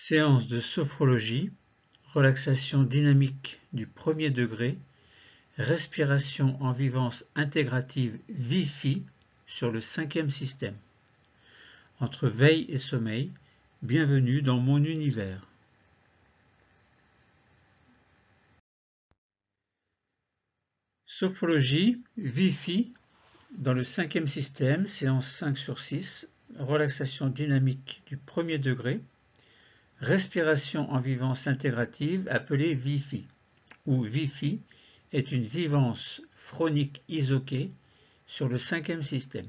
Séance de sophrologie, relaxation dynamique du premier degré, respiration en vivance intégrative VIFI sur le 5e système. Entre veille et sommeil, bienvenue dans mon univers. Sophrologie, VIFI, dans le 5e système, séance 5 sur 6, relaxation dynamique du premier degré, respiration en vivance intégrative appelée VIFI, où VIFI est une vivance phronique isoquée sur le 5e système.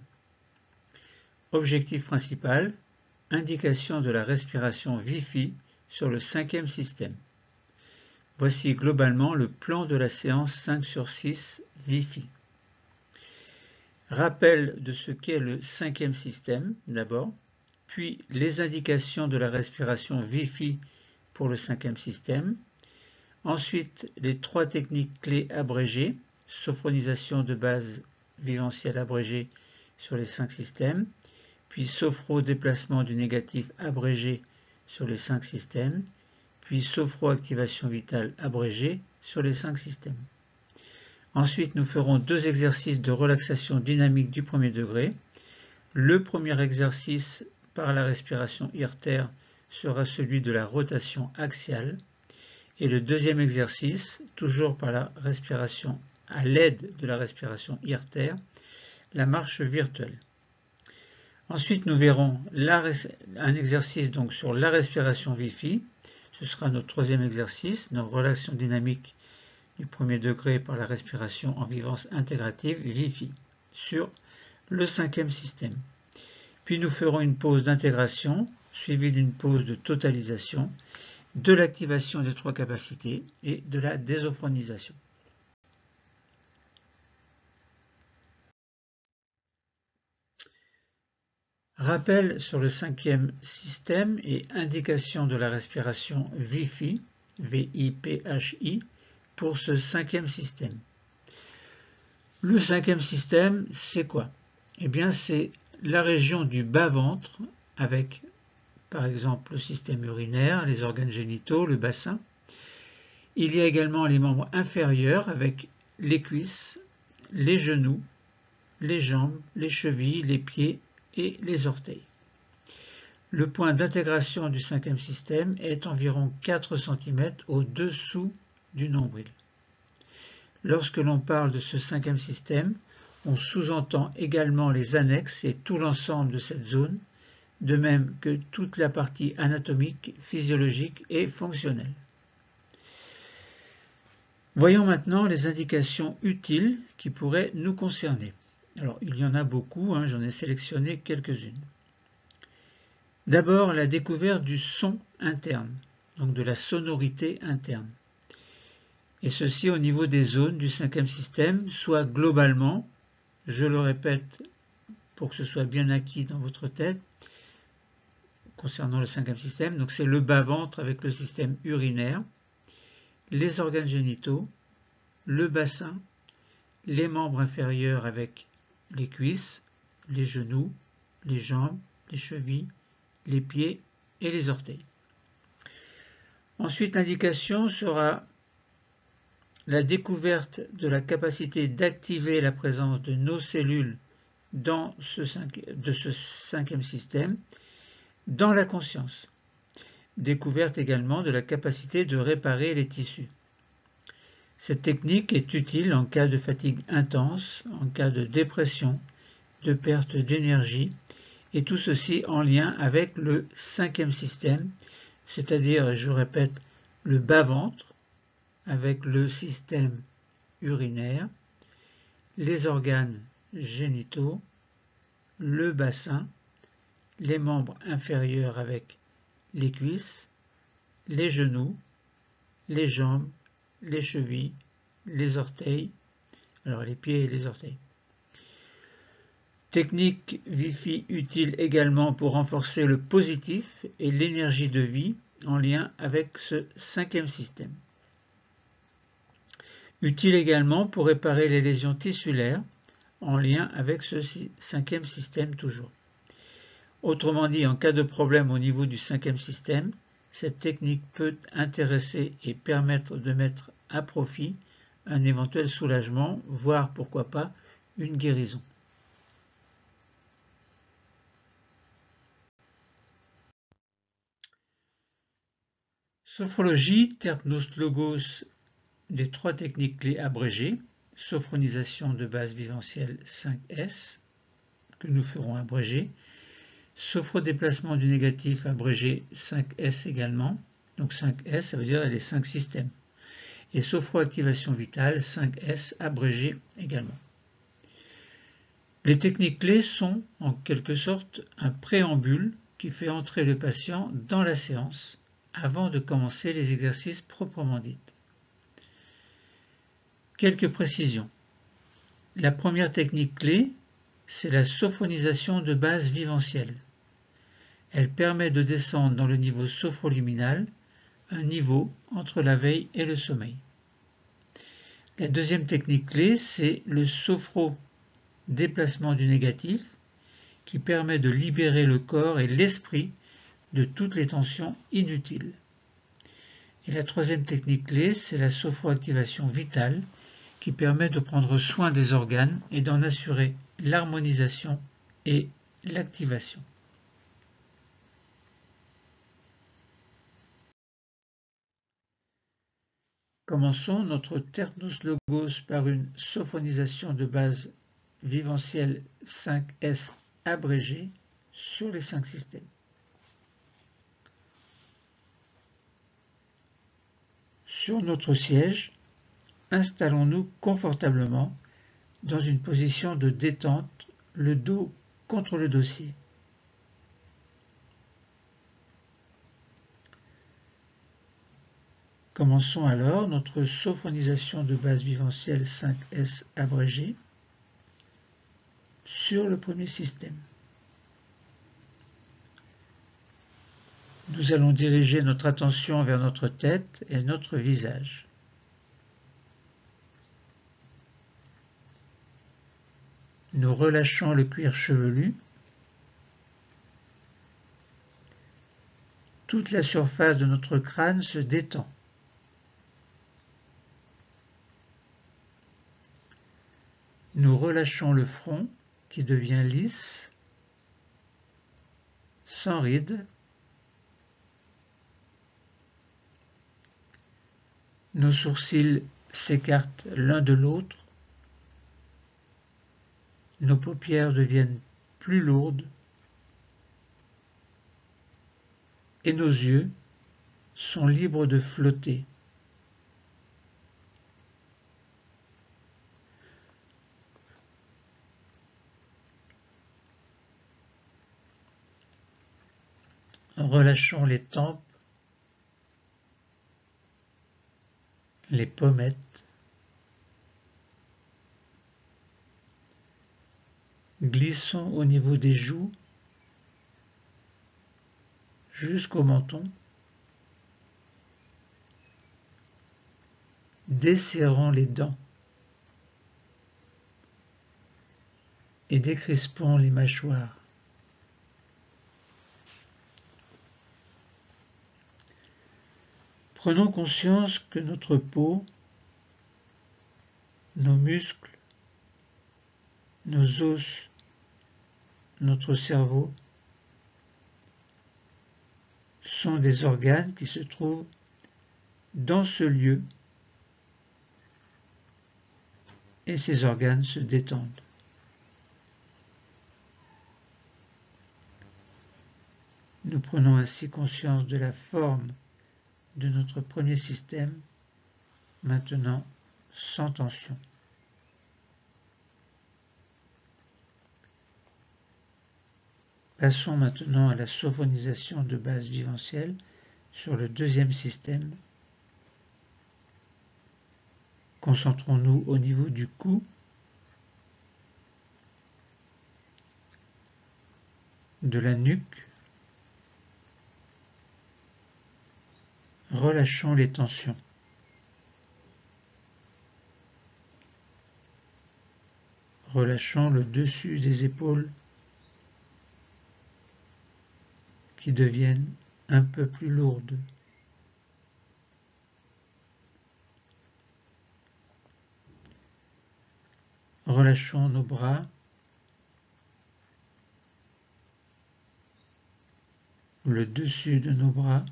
Objectif principal, indication de la respiration VIFI sur le 5e système. Voici globalement le plan de la séance 5 sur 6 VIFI. Rappel de ce qu'est le 5e système d'abord, puis les indications de la respiration VIFI pour le 5e système. Ensuite, les 3 techniques clés abrégées, sophronisation de base viventielle abrégée sur les 5 systèmes, puis sophro-déplacement du négatif abrégé sur les 5 systèmes, puis sophro-activation vitale abrégée sur les 5 systèmes. Ensuite, nous ferons 2 exercices de relaxation dynamique du premier degré. Le premier exercice par la respiration IRTER sera celui de la rotation axiale. Et le deuxième exercice, toujours par la respiration, à l'aide de la respiration IRTER, la marche virtuelle. Ensuite, nous verrons un exercice donc sur la respiration VIFI. Ce sera notre 3e exercice, notre relaxation dynamique du premier degré par la respiration en vivance intégrative VIFI sur le 5e système. Puis nous ferons une pause d'intégration suivie d'une pause de totalisation, de l'activation des 3 capacités et de la désophronisation. Rappel sur le 5e système et indication de la respiration VIFI, V-I-P-H-I, pour ce 5e système. Le 5e système, c'est quoi? Eh bien, c'est la région du bas-ventre avec, par exemple, le système urinaire, les organes génitaux, le bassin. Il y a également les membres inférieurs avec les cuisses, les genoux, les jambes, les chevilles, les pieds et les orteils. Le point d'intégration du 5e système est environ 4 cm au-dessous du nombril. Lorsque l'on parle de ce 5e système, on sous-entend également les annexes et tout l'ensemble de cette zone, de même que toute la partie anatomique, physiologique et fonctionnelle. Voyons maintenant les indications utiles qui pourraient nous concerner. Alors, il y en a beaucoup, j'en ai sélectionné quelques-unes. D'abord, la découverte du son interne, donc de la sonorité interne. Et ceci au niveau des zones du 5e système, soit globalement, je le répète pour que ce soit bien acquis dans votre tête, concernant le 5e système, donc c'est le bas-ventre avec le système urinaire, les organes génitaux, le bassin, les membres inférieurs avec les cuisses, les genoux, les jambes, les chevilles, les pieds et les orteils. Ensuite, l'indication sera la découverte de la capacité d'activer la présence de nos cellules dans ce 5e système, dans la conscience. Découverte également de la capacité de réparer les tissus. Cette technique est utile en cas de fatigue intense, en cas de dépression, de perte d'énergie, et tout ceci en lien avec le 5e système, c'est-à-dire, je répète, le bas-ventre, avec le système urinaire, les organes génitaux, le bassin, les membres inférieurs avec les cuisses, les genoux, les jambes, les chevilles, les orteils, alors les pieds et les orteils. Technique VIFI utile également pour renforcer le positif et l'énergie de vie en lien avec ce 5e système. Utile également pour réparer les lésions tissulaires en lien avec ce 5e système toujours. Autrement dit, en cas de problème au niveau du 5e système, cette technique peut intéresser et permettre de mettre à profit un éventuel soulagement, voire pourquoi pas une guérison. Sophrologie, terpnos logos, les trois techniques clés abrégées, sophronisation de base viventielle 5S, que nous ferons abréger, sophrodéplacement du négatif abrégé 5S également, donc 5S ça veut dire les 5 systèmes, et sophroactivation vitale 5S abrégé également. Les techniques clés sont en quelque sorte un préambule qui fait entrer le patient dans la séance avant de commencer les exercices proprement dits. Quelques précisions. La première technique clé, c'est la sophronisation de base viventielle. Elle permet de descendre dans le niveau sophroluminal, un niveau entre la veille et le sommeil. La deuxième technique clé, c'est le sophrodéplacement du négatif, qui permet de libérer le corps et l'esprit de toutes les tensions inutiles. Et la troisième technique clé, c'est la sophroactivation vitale, qui permet de prendre soin des organes et d'en assurer l'harmonisation et l'activation. Commençons notre terpnos logos par une sophronisation de base viventielle 5S abrégée sur les 5 systèmes. Sur notre siège, installons-nous confortablement dans une position de détente, le dos contre le dossier. Commençons alors notre sophronisation de base viventielle 5S abrégée sur le premier système. Nous allons diriger notre attention vers notre tête et notre visage. Nous relâchons le cuir chevelu. Toute la surface de notre crâne se détend. Nous relâchons le front qui devient lisse, sans rides. Nos sourcils s'écartent l'un de l'autre. Nos paupières deviennent plus lourdes. Et nos yeux sont libres de flotter. Relâchons les tempes, les pommettes, glissons au niveau des joues jusqu'au menton, desserrons les dents et décrispons les mâchoires. Prenons conscience que notre peau, nos muscles, nos os, notre cerveau sont des organes qui se trouvent dans ce lieu et ces organes se détendent. Nous prenons ainsi conscience de la forme de notre premier système, maintenant sans tension. Passons maintenant à la sophronisation de base viventielle sur le deuxième système. Concentrons-nous au niveau du cou, de la nuque. Relâchons les tensions. Relâchons le dessus des épaules qui deviennent un peu plus lourde. Relâchons nos bras, le dessus de nos bras.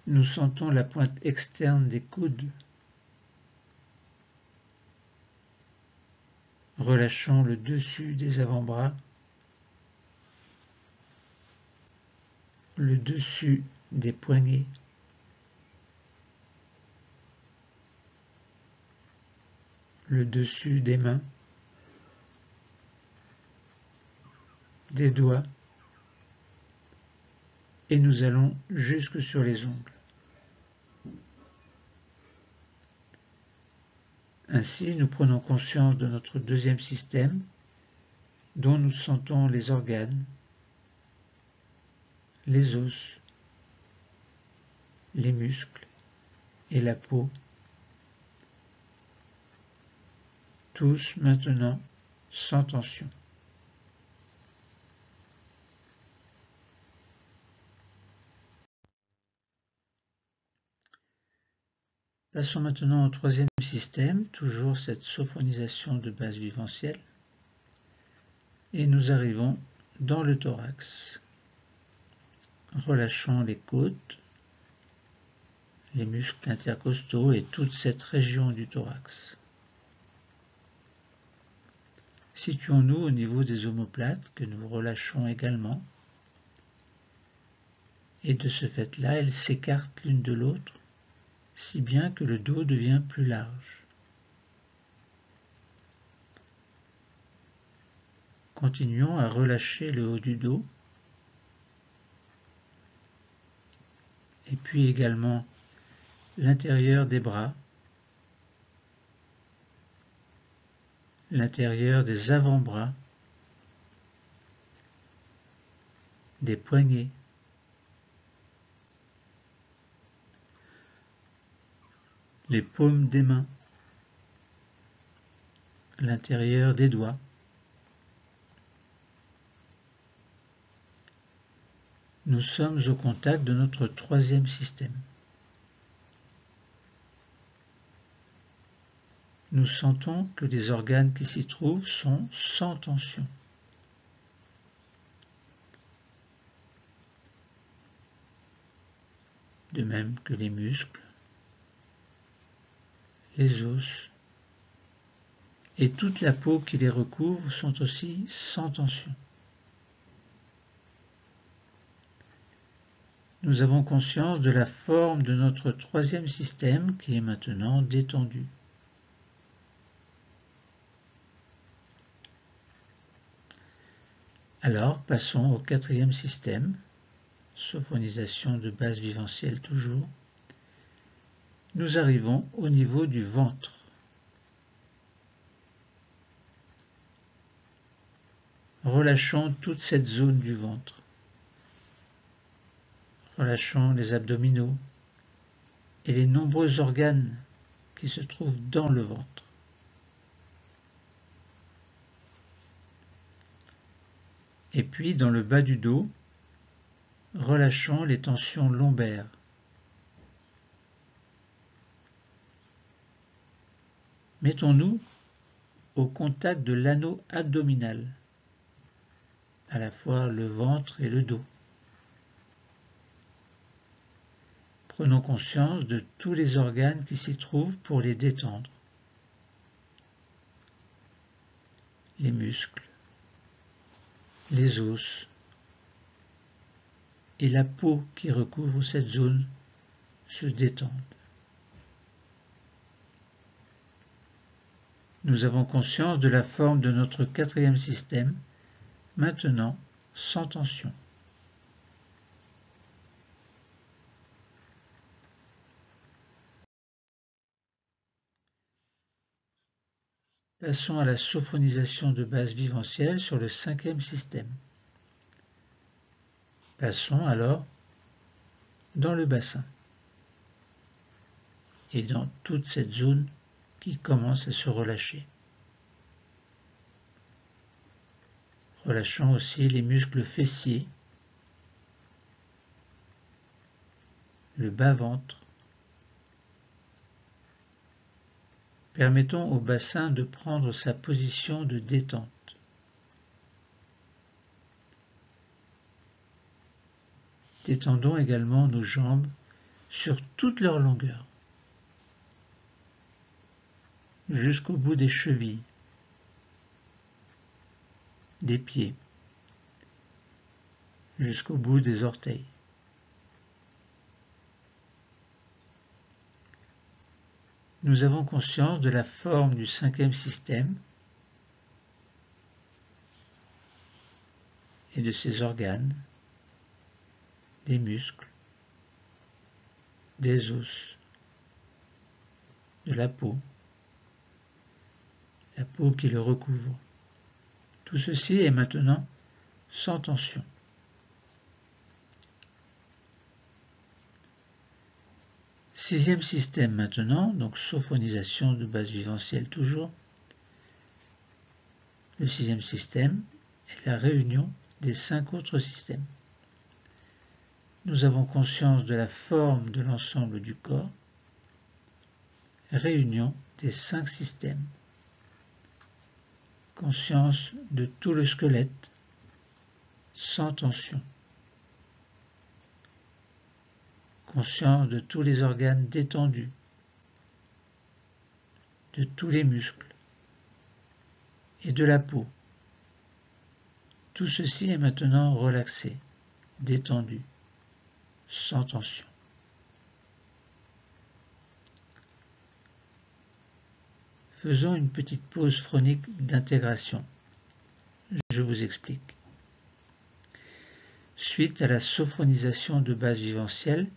Nous sentons la pointe externe des coudes. Relâchons le dessus des avant-bras, le dessus des poignets, le dessus des mains, des doigts, et nous allons jusque sur les ongles. Ainsi, nous prenons conscience de notre deuxième système, dont nous sentons les organes, les os, les muscles et la peau, tous maintenant sans tension. Passons maintenant au troisième système, toujours cette sophonisation de base vivencielle, et nous arrivons dans le thorax. Relâchons les côtes, les muscles intercostaux et toute cette région du thorax. Situons-nous au niveau des omoplates que nous relâchons également, et de ce fait-là, elles s'écartent l'une de l'autre, si bien que le dos devient plus large. Continuons à relâcher le haut du dos, et puis également l'intérieur des bras, l'intérieur des avant-bras, des poignets, les paumes des mains, l'intérieur des doigts, nous sommes au contact de notre troisième système. Nous sentons que les organes qui s'y trouvent sont sans tension. De même que les muscles, les os et toute la peau qui les recouvre sont aussi sans tension. Nous avons conscience de la forme de notre troisième système qui est maintenant détendu. Alors, passons au quatrième système, sophonisation de base vivencielle toujours. Nous arrivons au niveau du ventre. Relâchons toute cette zone du ventre. Relâchons les abdominaux et les nombreux organes qui se trouvent dans le ventre. Et puis, dans le bas du dos, relâchons les tensions lombaires. Mettons-nous au contact de l'anneau abdominal, à la fois le ventre et le dos. Prenons conscience de tous les organes qui s'y trouvent pour les détendre. Les muscles, les os et la peau qui recouvre cette zone se détendent. Nous avons conscience de la forme de notre quatrième système, maintenant sans tension. Passons à la sophonisation de base vivencielle sur le cinquième système. Passons alors dans le bassin et dans toute cette zone qui commence à se relâcher. relâchant aussi les muscles fessiers, le bas-ventre. Permettons au bassin de prendre sa position de détente. Détendons également nos jambes sur toute leur longueur, jusqu'au bout des chevilles, des pieds, jusqu'au bout des orteils. Nous avons conscience de la forme du cinquième système et de ses organes, des muscles, des os, de la peau qui le recouvre. Tout ceci est maintenant sans tension. Sixième système maintenant, donc sophonisation de base viventielle toujours. Le sixième système est la réunion des 5 autres systèmes. Nous avons conscience de la forme de l'ensemble du corps, réunion des 5 systèmes. Conscience de tout le squelette, sans tension. Conscience de tous les organes détendus, de tous les muscles et de la peau. Tout ceci est maintenant relaxé, détendu, sans tension. Faisons une petite pause phronique d'intégration. Je vous explique. Suite à la sophronisation de base viventielle,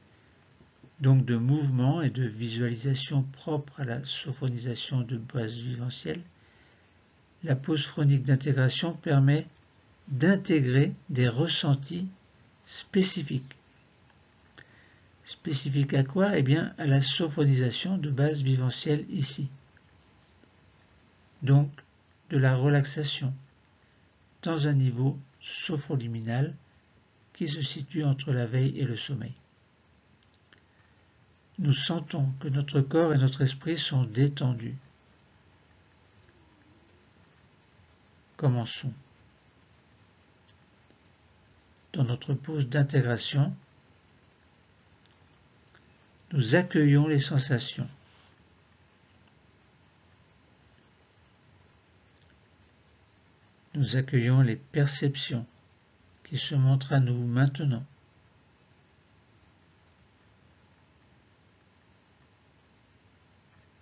donc de mouvement et de visualisation propre à la sophonisation de base viventielle, la pause phronique d'intégration permet d'intégrer des ressentis spécifiques. Spécifiques à quoi? Eh bien, à la sophonisation de base viventielle ici. Donc, de la relaxation, dans un niveau sophroliminal qui se situe entre la veille et le sommeil. Nous sentons que notre corps et notre esprit sont détendus. Commençons. Dans notre pause d'intégration, nous accueillons les sensations. Nous accueillons les perceptions qui se montrent à nous maintenant.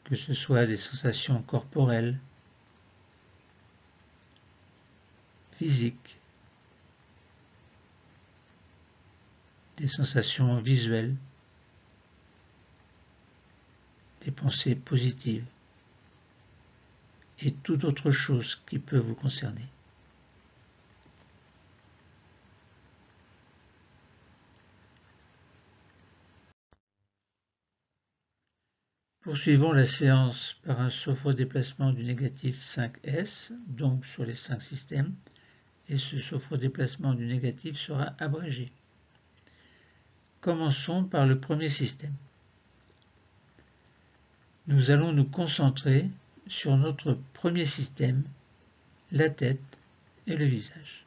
Que ce soit des sensations corporelles, physiques, des sensations visuelles, des pensées positives et toute autre chose qui peut vous concerner. Poursuivons la séance par un sophodéplacement du négatif 5S, donc sur les 5 systèmes, et ce sophodéplacement du négatif sera abrégé. Commençons par le premier système. Nous allons nous concentrer sur notre premier système, la tête et le visage.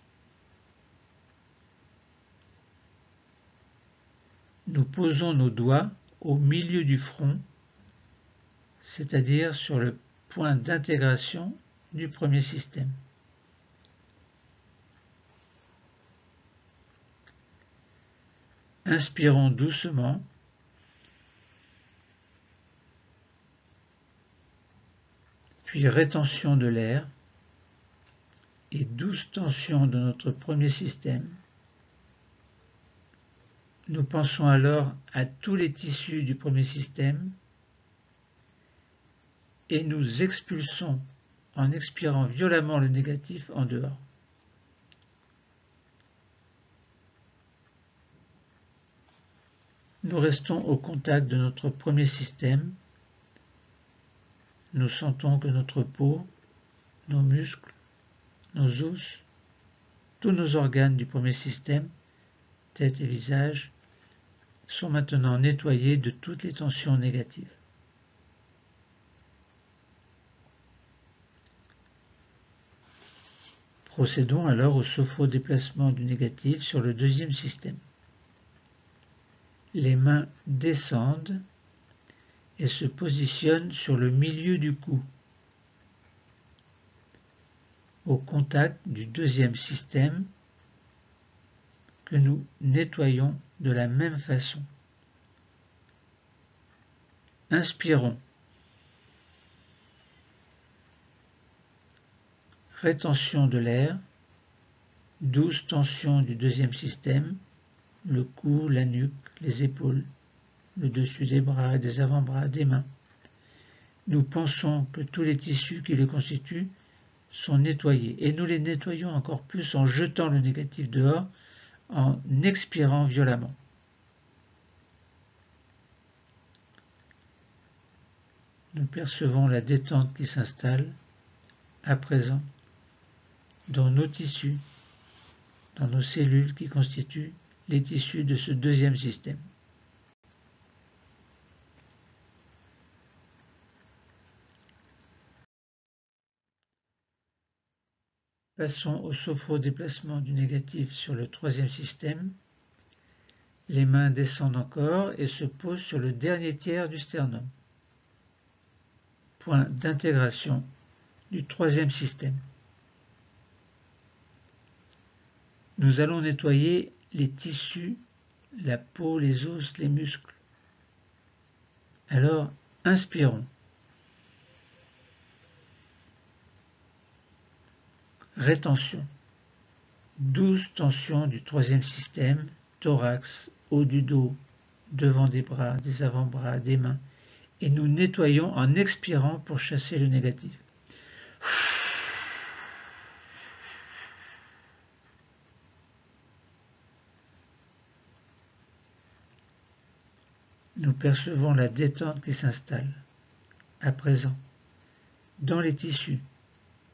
Nous posons nos doigts au milieu du front, c'est-à-dire sur le point d'intégration du premier système. Inspirons doucement, puis rétention de l'air et douce tension de notre premier système. Nous pensons alors à tous les tissus du premier système et nous expulsons en expirant violemment le négatif en dehors. Nous restons au contact de notre premier système. Nous sentons que notre peau, nos muscles, nos os tous nos organes du premier système, tête et visage, sont maintenant nettoyés de toutes les tensions négatives. Procédons alors au sophrodéplacement du négatif sur le deuxième système. Les mains descendent et se positionnent sur le milieu du cou, au contact du deuxième système que nous nettoyons de la même façon. Inspirons. Rétention de l'air, douce tension du deuxième système, le cou, la nuque, les épaules, le dessus des bras et des avant-bras, des mains. Nous pensons que tous les tissus qui les constituent sont nettoyés et nous les nettoyons encore plus en jetant le négatif dehors, en expirant violemment. Nous percevons la détente qui s'installe à présent dans nos tissus, dans nos cellules qui constituent les tissus de ce deuxième système. Passons au sophrodéplacement du négatif sur le troisième système. Les mains descendent encore et se posent sur le dernier tiers du sternum. Point d'intégration du troisième système. Nous allons nettoyer les tissus, la peau, les os, les muscles. Alors, inspirons. Rétention. Douce tension du troisième système, thorax, haut du dos, devant des bras, des avant-bras, des mains. Et nous nettoyons en expirant pour chasser le négatif. Nous percevons la détente qui s'installe, à présent, dans les tissus,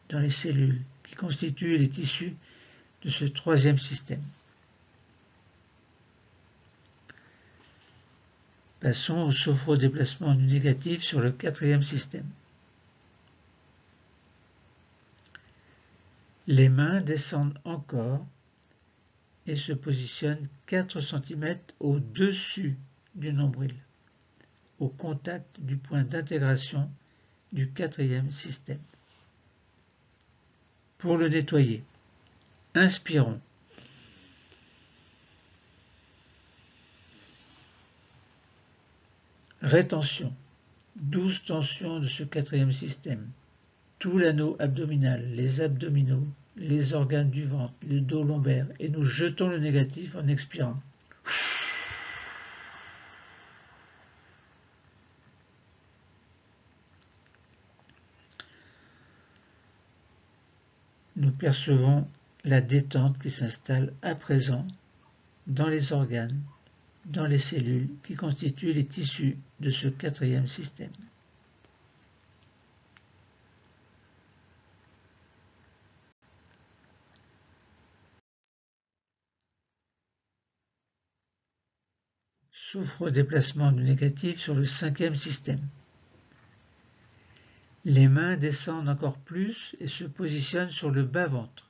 dans les cellules qui constituent les tissus de ce troisième système. Passons au sophrodéplacement du négatif sur le quatrième système. Les mains descendent encore et se positionnent 4 cm au-dessus du nombril, au contact du point d'intégration du quatrième système. Pour le nettoyer, inspirons. Rétention, douce tension de ce quatrième système, tout l'anneau abdominal, les abdominaux, les organes du ventre, le dos lombaire, et nous jetons le négatif en expirant. Nous percevons la détente qui s'installe à présent dans les organes, dans les cellules qui constituent les tissus de ce quatrième système. Sophrodéplacement du négatif sur le cinquième système. Les mains descendent encore plus et se positionnent sur le bas-ventre,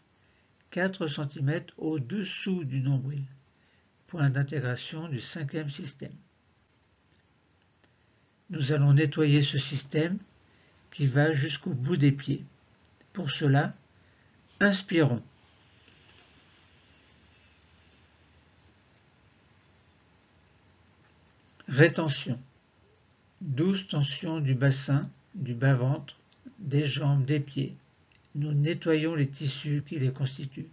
4 cm au-dessous du nombril, point d'intégration du cinquième système. Nous allons nettoyer ce système qui va jusqu'au bout des pieds. Pour cela, inspirons. Rétention. Douce tension du bassin, du bas-ventre, des jambes, des pieds. Nous nettoyons les tissus qui les constituent.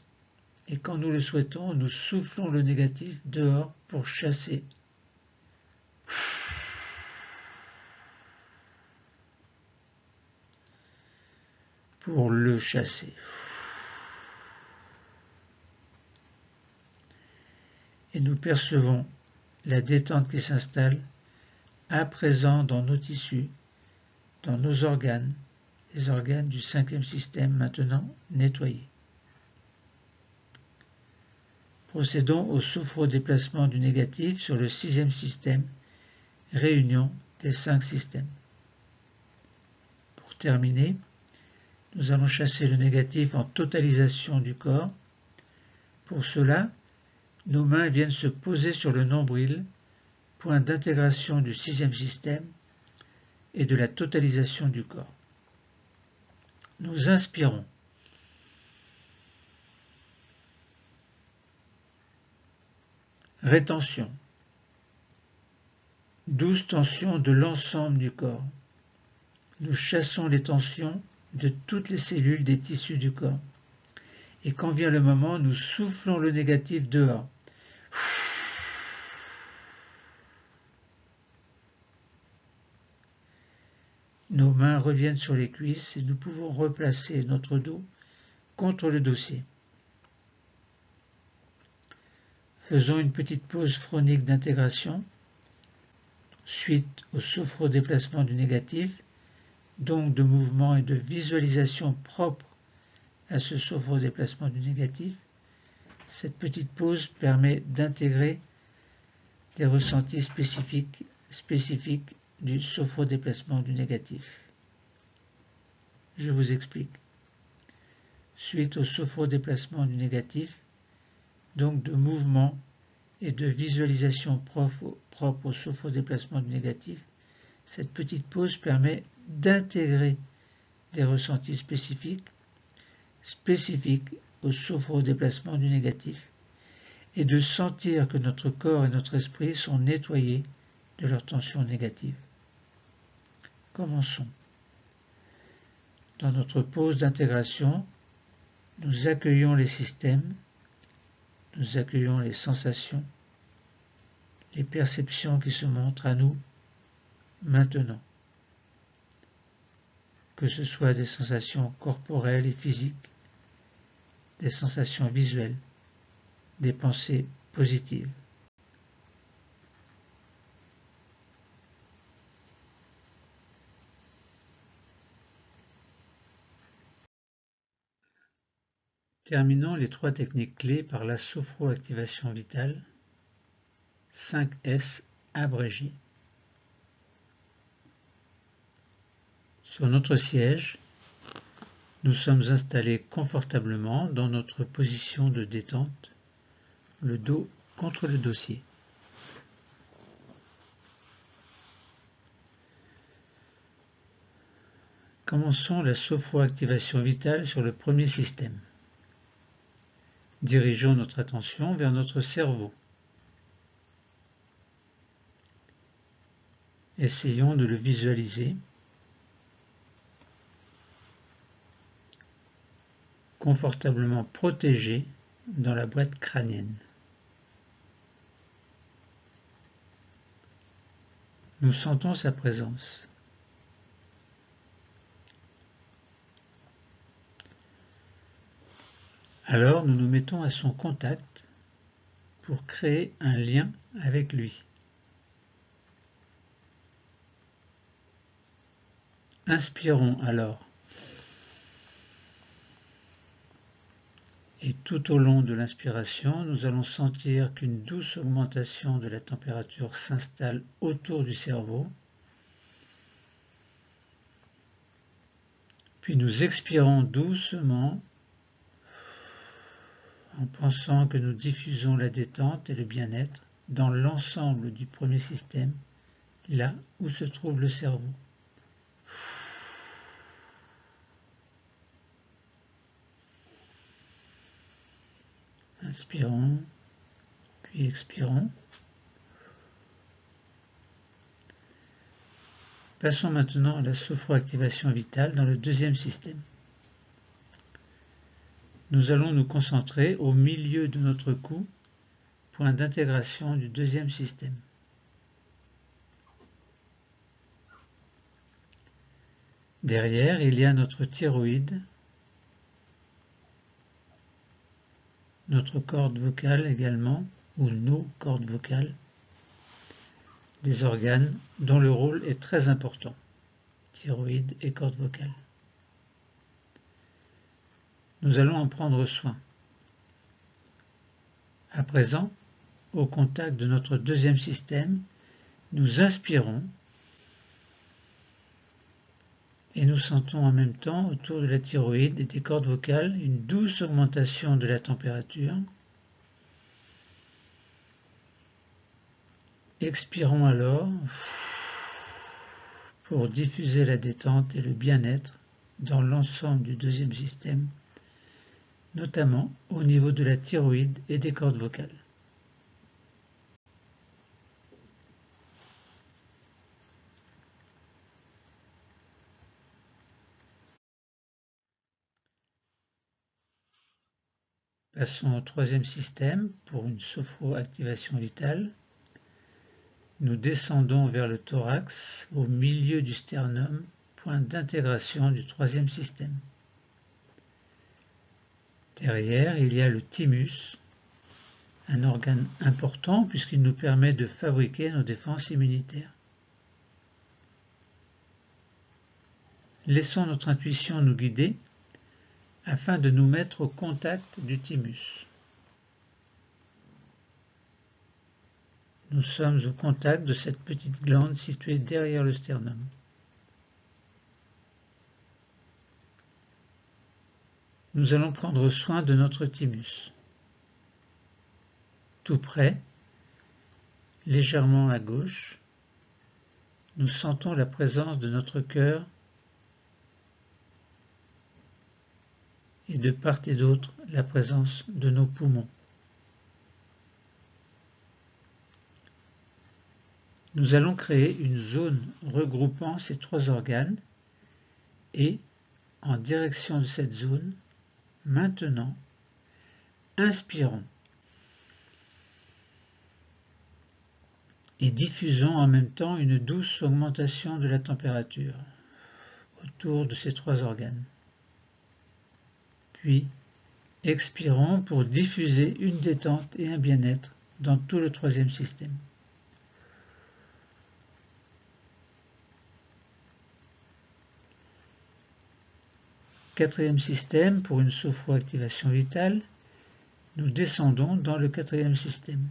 Et quand nous le souhaitons, nous soufflons le négatif dehors pour chasser. Pour le chasser. Et nous percevons la détente qui s'installe à présent dans nos tissus, dans nos organes, les organes du cinquième système maintenant nettoyés. Procédons au sophrodéplacement du négatif sur le 6e système, réunion des 5 systèmes. Pour terminer, nous allons chasser le négatif en totalisation du corps. Pour cela, nos mains viennent se poser sur le nombril, point d'intégration du 6e système et de la totalisation du corps. Nous inspirons. Rétention. 12 tensions de l'ensemble du corps. Nous chassons les tensions de toutes les cellules des tissus du corps. Et quand vient le moment, nous soufflons le négatif dehors. Nos mains reviennent sur les cuisses et nous pouvons replacer notre dos contre le dossier. Faisons une petite pause phronique d'intégration, suite au sophrodéplacement du négatif, donc de mouvement et de visualisation propre à ce sophrodéplacement du négatif. Cette petite pause permet d'intégrer des ressentis spécifiques du sophrodéplacement du négatif. Je vous explique. Suite au sophrodéplacement du négatif, donc de mouvement et de visualisation propre au sophrodéplacement du négatif, cette petite pause permet d'intégrer des ressentis spécifiques au sophrodéplacement du négatif et de sentir que notre corps et notre esprit sont nettoyés de leurs tensions négatives. Commençons. Dans notre pause d'intégration, nous accueillons les systèmes, nous accueillons les sensations, les perceptions qui se montrent à nous maintenant. Que ce soit des sensations corporelles et physiques, des sensations visuelles, des pensées positives. Terminons les 3 techniques clés par la sophroactivation vitale, 5S abrégé. Sur notre siège, nous sommes installés confortablement dans notre position de détente, le dos contre le dossier. Commençons la sophroactivation vitale sur le premier système. Dirigeons notre attention vers notre cerveau. Essayons de le visualiser. Confortablement protégé dans la boîte crânienne. Nous sentons sa présence. Alors nous nous mettons à son contact pour créer un lien avec lui. Inspirons alors. Et tout au long de l'inspiration, nous allons sentir qu'une douce augmentation de la température s'installe autour du cerveau. Puis nous expirons doucement en pensant que nous diffusons la détente et le bien-être dans l'ensemble du premier système, là où se trouve le cerveau. Inspirons, puis expirons. Passons maintenant à la sophroactivation vitale dans le deuxième système. Nous allons nous concentrer au milieu de notre cou, point d'intégration du deuxième système. Derrière, il y a notre thyroïde, notre corde vocale également, ou nos cordes vocales, des organes dont le rôle est très important, thyroïde et corde vocale. Nous allons en prendre soin. À présent, au contact de notre deuxième système, nous inspirons et nous sentons en même temps autour de la thyroïde et des cordes vocales une douce augmentation de la température. Expirons alors pour diffuser la détente et le bien-être dans l'ensemble du deuxième système, notamment au niveau de la thyroïde et des cordes vocales. Passons au troisième système pour une sophroactivation vitale. Nous descendons vers le thorax, au milieu du sternum, point d'intégration du troisième système. Derrière, il y a le thymus, un organe important puisqu'il nous permet de fabriquer nos défenses immunitaires. Laissons notre intuition nous guider afin de nous mettre au contact du thymus. Nous sommes au contact de cette petite glande située derrière le sternum. Nous allons prendre soin de notre thymus. Tout près, légèrement à gauche, nous sentons la présence de notre cœur et de part et d'autre la présence de nos poumons. Nous allons créer une zone regroupant ces trois organes et, en direction de cette zone, maintenant, inspirons et diffusons en même temps une douce augmentation de la température autour de ces trois organes. Puis, expirons pour diffuser une détente et un bien-être dans tout le troisième système. Quatrième système, pour une sophroactivation vitale, nous descendons dans le quatrième système.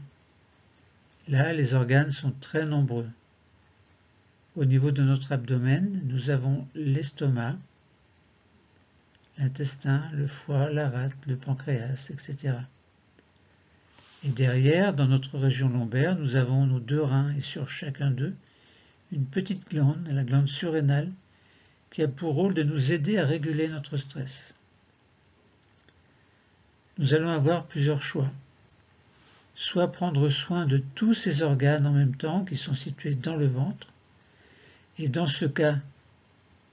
Là, les organes sont très nombreux. Au niveau de notre abdomen, nous avons l'estomac, l'intestin, le foie, la rate, le pancréas, etc. Et derrière, dans notre région lombaire, nous avons nos deux reins et sur chacun d'eux, une petite glande, la glande surrénale, qui a pour rôle de nous aider à réguler notre stress. Nous allons avoir plusieurs choix. Soit prendre soin de tous ces organes en même temps qui sont situés dans le ventre, et dans ce cas,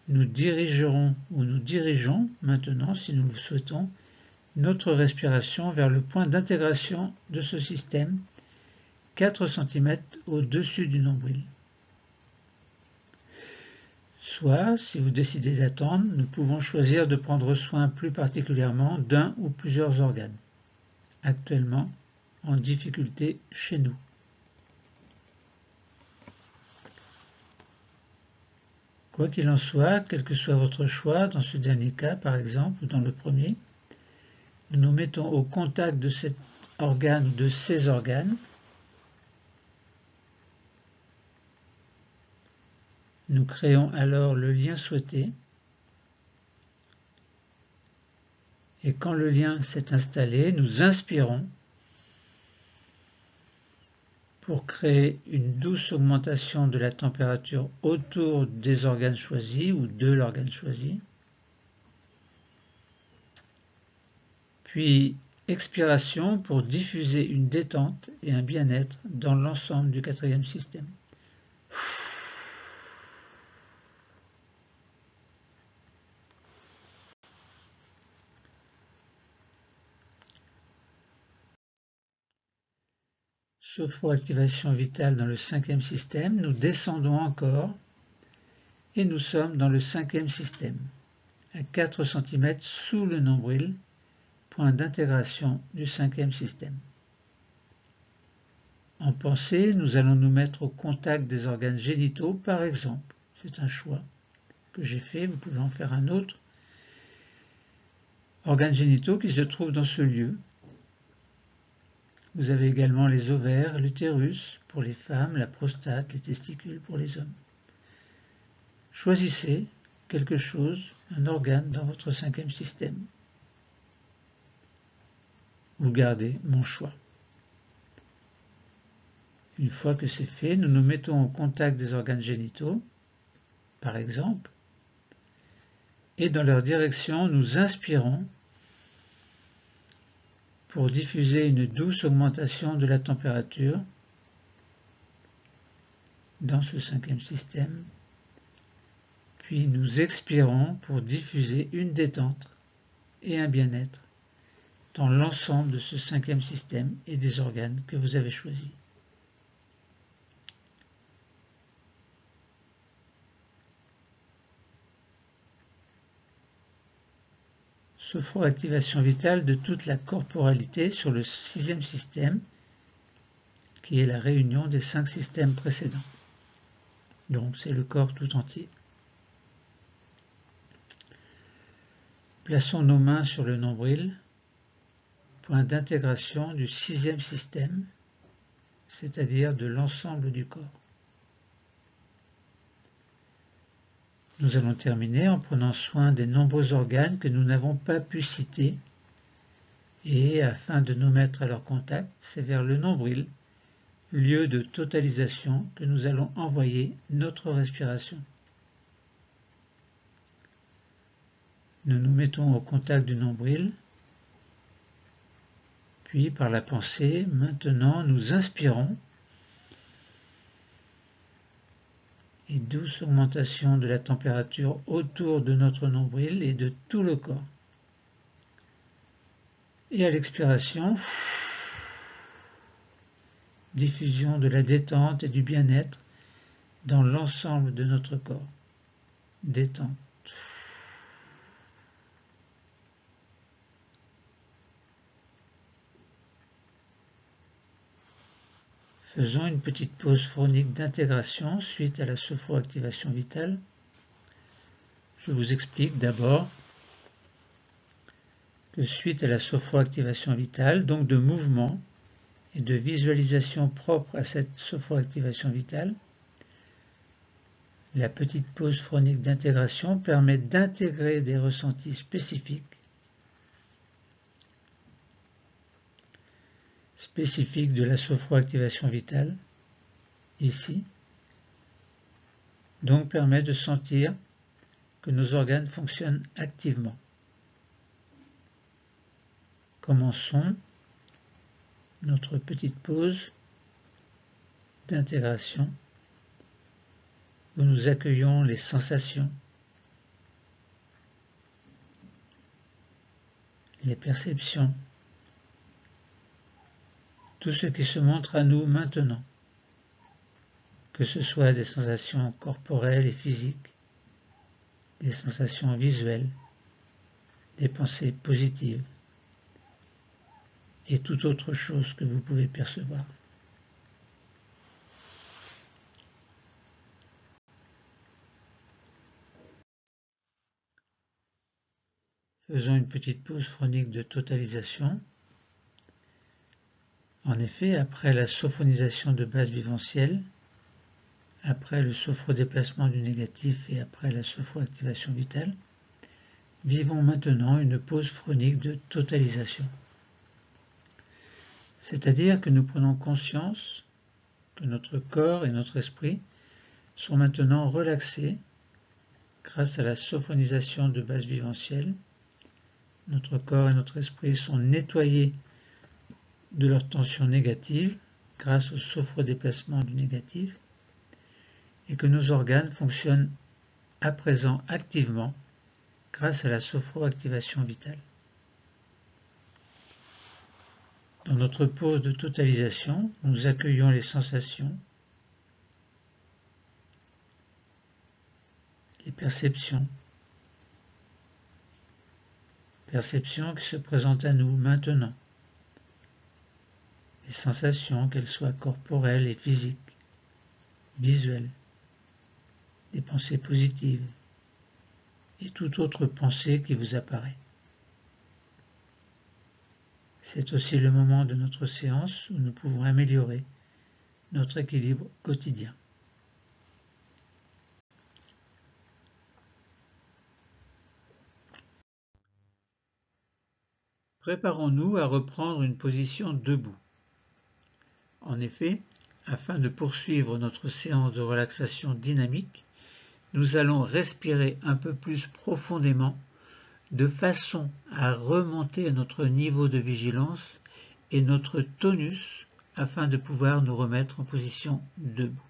nous dirigerons ou nous dirigeons maintenant, si nous le souhaitons, notre respiration vers le point d'intégration de ce système, 4 cm au-dessus du nombril. Soit, si vous décidez d'attendre, nous pouvons choisir de prendre soin plus particulièrement d'un ou plusieurs organes, actuellement en difficulté chez nous. Quoi qu'il en soit, quel que soit votre choix, dans ce dernier cas par exemple, ou dans le premier, nous nous mettons au contact de cet organe ou de ces organes. Nous créons alors le lien souhaité. Et quand le lien s'est installé, nous inspirons pour créer une douce augmentation de la température autour des organes choisis ou de l'organe choisi. Puis expiration pour diffuser une détente et un bien-être dans l'ensemble du quatrième système. Sophroactivation vitale dans le cinquième système, nous descendons encore et nous sommes dans le cinquième système, à 4 cm sous le nombril, point d'intégration du cinquième système. En pensée, nous allons nous mettre au contact des organes génitaux, par exemple. C'est un choix que j'ai fait, vous pouvez en faire un autre. Organes génitaux qui se trouvent dans ce lieu. Vous avez également les ovaires, l'utérus pour les femmes, la prostate, les testicules pour les hommes. Choisissez quelque chose, un organe dans votre cinquième système. Vous gardez mon choix. Une fois que c'est fait, nous nous mettons au contact des organes génitaux, par exemple, et dans leur direction, nous inspirons pour diffuser une douce augmentation de la température dans ce cinquième système, puis nous expirons pour diffuser une détente et un bien-être dans l'ensemble de ce cinquième système et des organes que vous avez choisis. Sophroactivation vitale de toute la corporalité sur le sixième système, qui est la réunion des 5 systèmes précédents. Donc c'est le corps tout entier. Plaçons nos mains sur le nombril, point d'intégration du sixième système, c'est-à-dire de l'ensemble du corps. Nous allons terminer en prenant soin des nombreux organes que nous n'avons pas pu citer, et afin de nous mettre à leur contact, c'est vers le nombril, lieu de totalisation, que nous allons envoyer notre respiration. Nous nous mettons au contact du nombril, puis par la pensée, maintenant nous inspirons, et douce augmentation de la température autour de notre nombril et de tout le corps. Et à l'expiration, diffusion de la détente et du bien-être dans l'ensemble de notre corps. Détente. Faisons une petite pause phonique d'intégration suite à la sophroactivation vitale. Je vous explique d'abord que suite à la sophroactivation vitale, donc de mouvement et de visualisation propre à cette sophroactivation vitale, la petite pause phonique d'intégration permet d'intégrer des ressentis spécifiques de la sophroactivation vitale, ici, donc permet de sentir que nos organes fonctionnent activement. Commençons notre petite pause d'intégration où nous accueillons les sensations, les perceptions, tout ce qui se montre à nous maintenant, que ce soit des sensations corporelles et physiques, des sensations visuelles, des pensées positives et toute autre chose que vous pouvez percevoir. Faisons une petite pause phonique de totalisation. En effet, après la sophonisation de base viventielle, après le sophrodéplacement du négatif et après la sophroactivation vitale, vivons maintenant une pause phonique de totalisation. C'est-à-dire que nous prenons conscience que notre corps et notre esprit sont maintenant relaxés grâce à la sophonisation de base viventielle. Notre corps et notre esprit sont nettoyés de leur tension négative grâce au sophrodéplacement du négatif et que nos organes fonctionnent à présent activement grâce à la sophroactivation vitale. Dans notre pause de totalisation, nous accueillons les sensations, les perceptions qui se présentent à nous maintenant, les sensations, qu'elles soient corporelles et physiques, visuelles, des pensées positives et toute autre pensée qui vous apparaît. C'est aussi le moment de notre séance où nous pouvons améliorer notre équilibre quotidien. Préparons-nous à reprendre une position debout. En effet, afin de poursuivre notre séance de relaxation dynamique, nous allons respirer un peu plus profondément de façon à remonter notre niveau de vigilance et notre tonus afin de pouvoir nous remettre en position debout.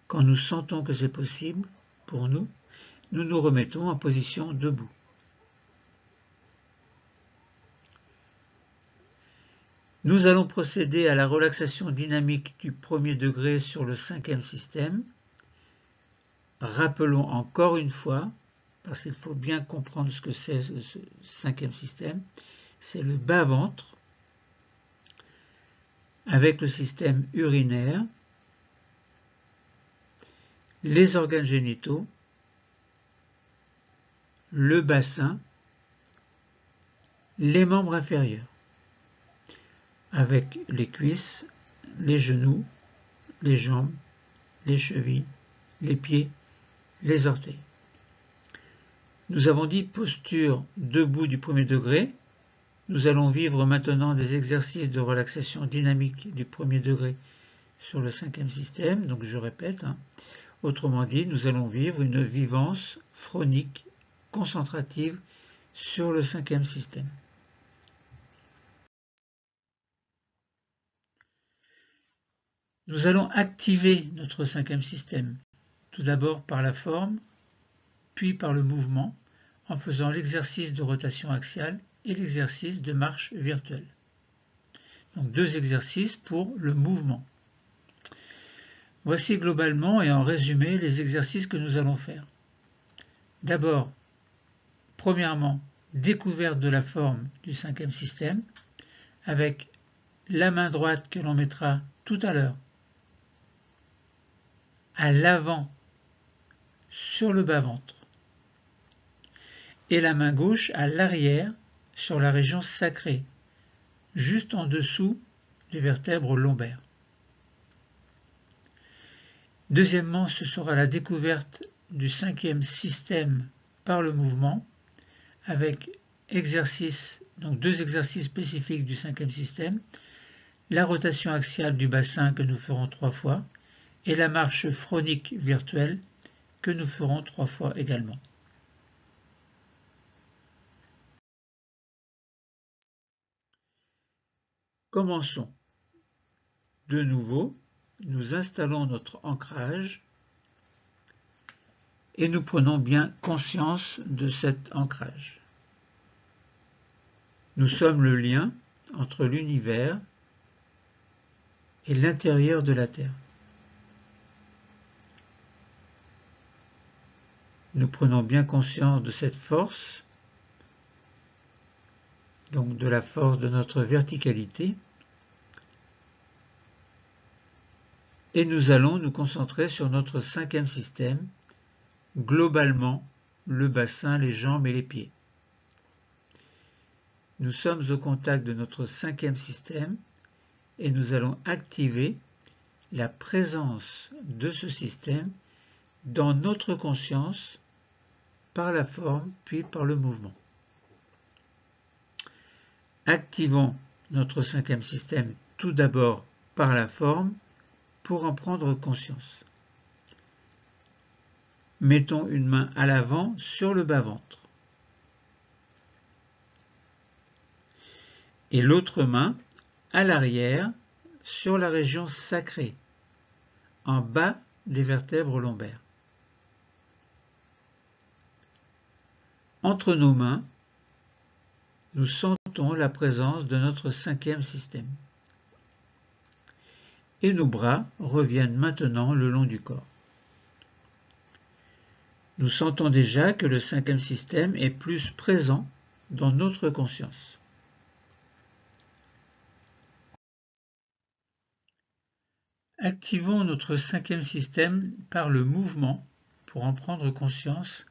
Quand nous sentons que c'est possible pour nous, nous nous remettons en position debout. Nous allons procéder à la relaxation dynamique du premier degré sur le 5e système. Rappelons encore une fois, parce qu'il faut bien comprendre ce que c'est ce 5e système, c'est le bas-ventre avec le système urinaire, les organes génitaux, le bassin, les membres inférieurs, avec les cuisses, les genoux, les jambes, les chevilles, les pieds, les orteils. Nous avons dit posture debout du premier degré. Nous allons vivre maintenant des exercices de relaxation dynamique du premier degré sur le 5e système. Donc je répète, autrement dit, nous allons vivre une vivance phronique concentrative sur le 5e système. Nous allons activer notre 5e système, tout d'abord par la forme, puis par le mouvement, en faisant l'exercice de rotation axiale et l'exercice de marche virtuelle. Donc 2 exercices pour le mouvement. Voici globalement et en résumé les exercices que nous allons faire. D'abord, premièrement, découverte de la forme du 5e système, avec la main droite que l'on mettra tout à l'heure à l'avant sur le bas-ventre et la main gauche à l'arrière sur la région sacrée, juste en dessous des vertèbres lombaires. Deuxièmement, ce sera la découverte du 5e système par le mouvement, avec donc 2 exercices spécifiques du 5e système, la rotation axiale du bassin que nous ferons 3 fois, et la marche phronique virtuelle que nous ferons 3 fois également. Commençons. De nouveau, nous installons notre ancrage et nous prenons bien conscience de cet ancrage. Nous sommes le lien entre l'univers et l'intérieur de la Terre. Nous prenons bien conscience de cette force, donc de la force de notre verticalité, et nous allons nous concentrer sur notre 5e système, globalement le bassin, les jambes et les pieds. Nous sommes au contact de notre 5e système et nous allons activer la présence de ce système dans notre conscience par la forme puis par le mouvement. Activons notre 5e système tout d'abord par la forme pour en prendre conscience. Mettons une main à l'avant sur le bas-ventre et l'autre main à l'arrière sur la région sacrée, en bas des vertèbres lombaires. Entre nos mains, nous sentons la présence de notre 5e système. Et nos bras reviennent maintenant le long du corps. Nous sentons déjà que le 5e système est plus présent dans notre conscience. Activons notre 5e système par le mouvement pour en prendre conscience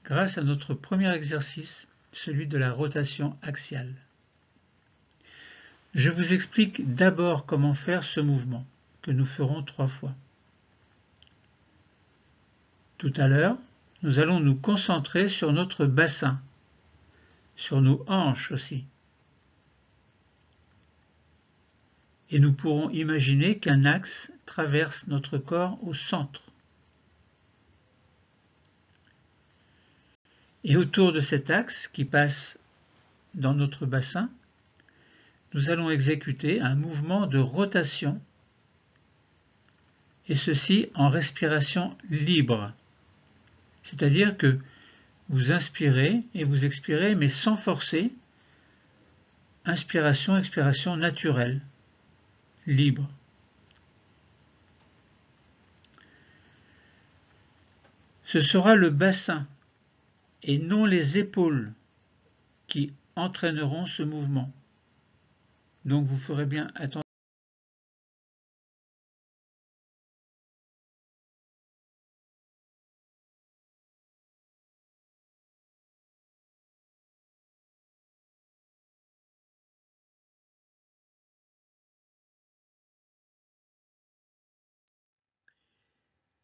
grâce à notre premier exercice celui de la rotation axiale. Je vous explique d'abord comment faire ce mouvement, que nous ferons 3 fois. Tout à l'heure, nous allons nous concentrer sur notre bassin, sur nos hanches aussi. Et nous pourrons imaginer qu'un axe traverse notre corps au centre. Et autour de cet axe qui passe dans notre bassin, nous allons exécuter un mouvement de rotation, et ceci en respiration libre. C'est-à-dire que vous inspirez et vous expirez, mais sans forcer. Inspiration, expiration naturelle, libre. Ce sera le bassin et non les épaules qui entraîneront ce mouvement. Donc vous ferez bien attention.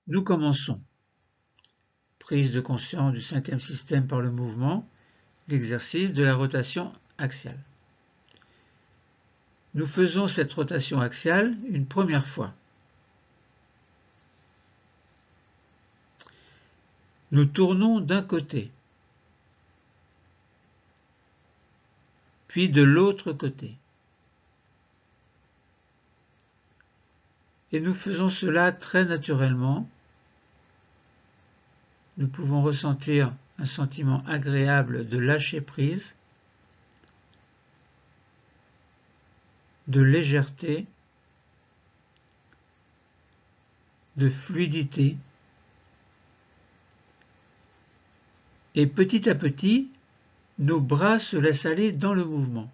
Nous commençons. Prise de conscience du 5e système par le mouvement, l'exercice de la rotation axiale. Nous faisons cette rotation axiale une première fois. Nous tournons d'un côté, puis de l'autre côté. Et nous faisons cela très naturellement. Nous pouvons ressentir un sentiment agréable de lâcher prise, de légèreté, de fluidité. Et petit à petit, nos bras se laissent aller dans le mouvement.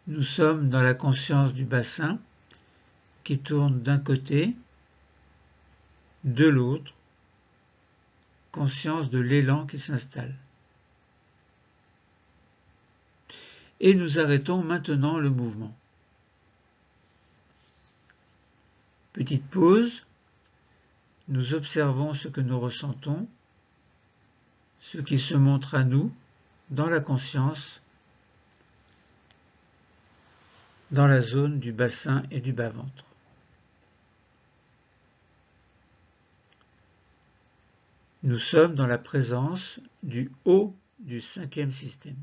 Nous sommes dans la conscience du bassin qui tourne d'un côté, de l'autre, conscience de l'élan qui s'installe. Et nous arrêtons maintenant le mouvement. Petite pause, nous observons ce que nous ressentons, ce qui se montre à nous dans la conscience, dans la zone du bassin et du bas-ventre. Nous sommes dans la présence du haut du 5e système.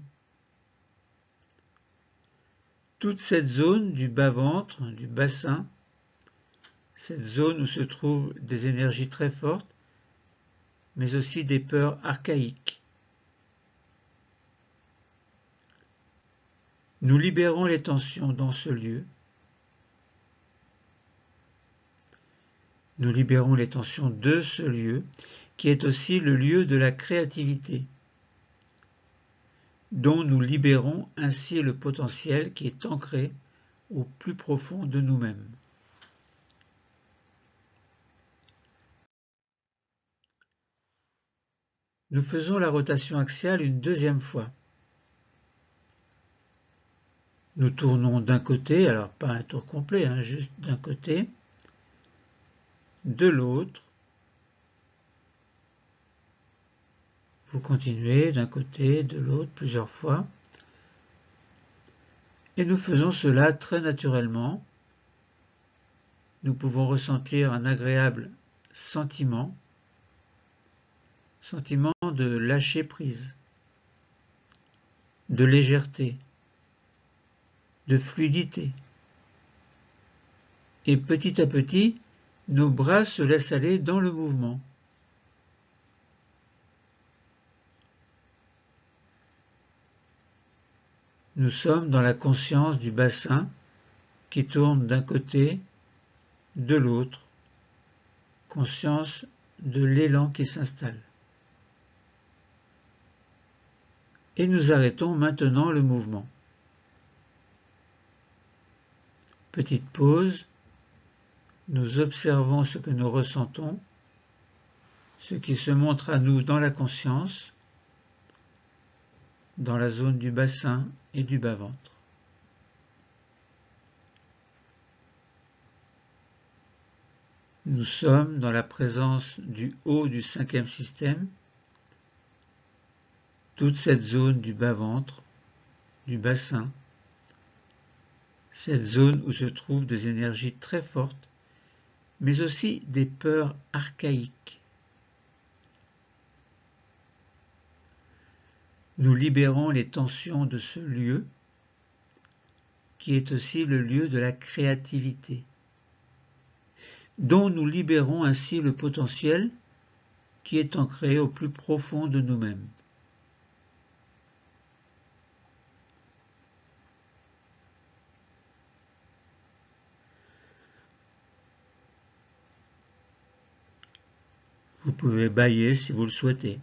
Toute cette zone du bas-ventre, du bassin, cette zone où se trouvent des énergies très fortes, mais aussi des peurs archaïques. Nous libérons les tensions dans ce lieu. Nous libérons les tensions de ce lieu, qui est aussi le lieu de la créativité, dont nous libérons ainsi le potentiel qui est ancré au plus profond de nous-mêmes. Nous faisons la rotation axiale une deuxième fois. Nous tournons d'un côté, alors pas un tour complet, juste d'un côté, de l'autre. Vous continuez d'un côté, de l'autre, plusieurs fois. Et nous faisons cela très naturellement. Nous pouvons ressentir un agréable sentiment de lâcher prise, de légèreté, de fluidité. Et petit à petit, nos bras se laissent aller dans le mouvement. Nous sommes dans la conscience du bassin qui tourne d'un côté, de l'autre, conscience de l'élan qui s'installe. Et nous arrêtons maintenant le mouvement. Petite pause, nous observons ce que nous ressentons, ce qui se montre à nous dans la conscience, dans la zone du bassin et du bas-ventre. Nous sommes dans la présence du haut du cinquième système, toute cette zone du bas-ventre, du bassin, cette zone où se trouvent des énergies très fortes, mais aussi des peurs archaïques. Nous libérons les tensions de ce lieu, qui est aussi le lieu de la créativité, dont nous libérons ainsi le potentiel qui est ancré au plus profond de nous-mêmes. Vous pouvez bâiller si vous le souhaitez.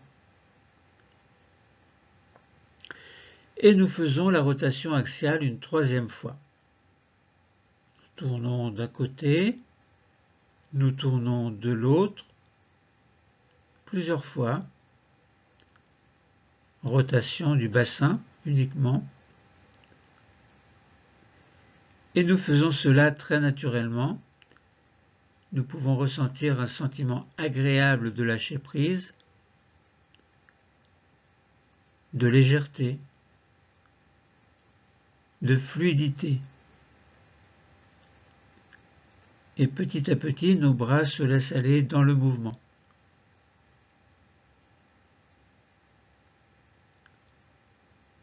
Et nous faisons la rotation axiale une troisième fois. Nous tournons d'un côté, nous tournons de l'autre, plusieurs fois. Rotation du bassin uniquement. Et nous faisons cela très naturellement. Nous pouvons ressentir un sentiment agréable de lâcher prise, de légèreté, de fluidité. Et petit à petit, nos bras se laissent aller dans le mouvement.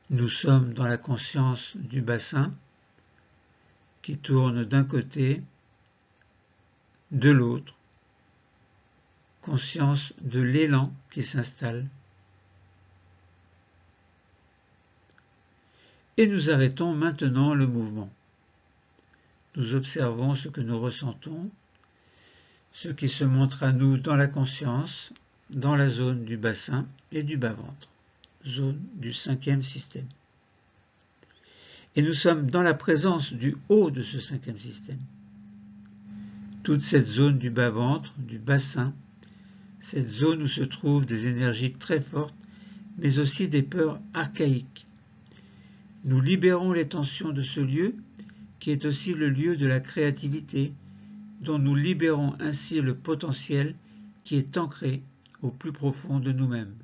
Nous sommes dans la conscience du bassin qui tourne d'un côté, de l'autre, conscience de l'élan qui s'installe. Et nous arrêtons maintenant le mouvement. Nous observons ce que nous ressentons, ce qui se montre à nous dans la conscience, dans la zone du bassin et du bas-ventre, zone du cinquième système. Et nous sommes dans la présence du haut de ce cinquième système. Toute cette zone du bas-ventre, du bassin, cette zone où se trouvent des énergies très fortes, mais aussi des peurs archaïques. Nous libérons les tensions de ce lieu, qui est aussi le lieu de la créativité, dont nous libérons ainsi le potentiel qui est ancré au plus profond de nous-mêmes.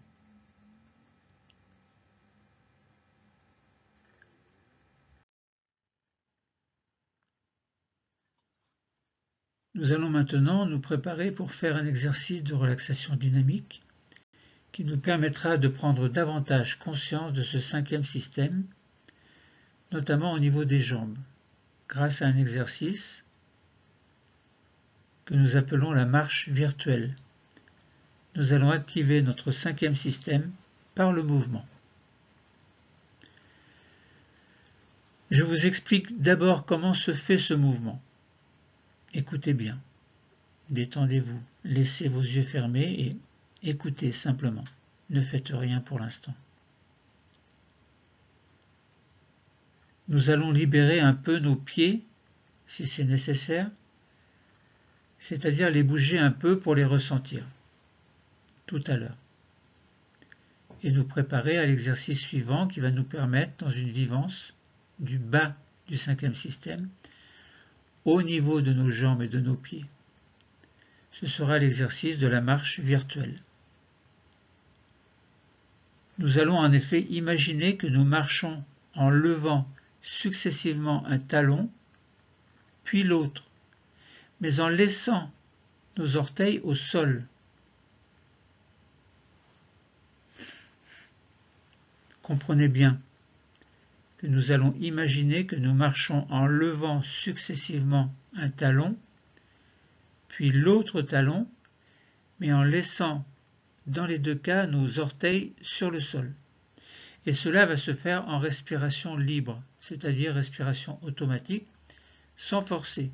Nous allons maintenant nous préparer pour faire un exercice de relaxation dynamique qui nous permettra de prendre davantage conscience de ce cinquième système, notamment au niveau des jambes, grâce à un exercice que nous appelons la marche virtuelle. Nous allons activer notre cinquième système par le mouvement. Je vous explique d'abord comment se fait ce mouvement. Écoutez bien, détendez-vous, laissez vos yeux fermés et écoutez simplement. Ne faites rien pour l'instant. Nous allons libérer un peu nos pieds, si c'est nécessaire, c'est-à-dire les bouger un peu pour les ressentir, tout à l'heure. Et nous préparer à l'exercice suivant qui va nous permettre, dans une vivance, du bas du cinquième système, au niveau de nos jambes et de nos pieds. Ce sera l'exercice de la marche virtuelle. Nous allons en effet imaginer que nous marchons en levant successivement un talon, puis l'autre, mais en laissant nos orteils au sol. Comprenez bien que nous allons imaginer que nous marchons en levant successivement un talon, puis l'autre talon, mais en laissant dans les deux cas nos orteils sur le sol. Et cela va se faire en respiration libre, c'est-à-dire respiration automatique, sans forcer.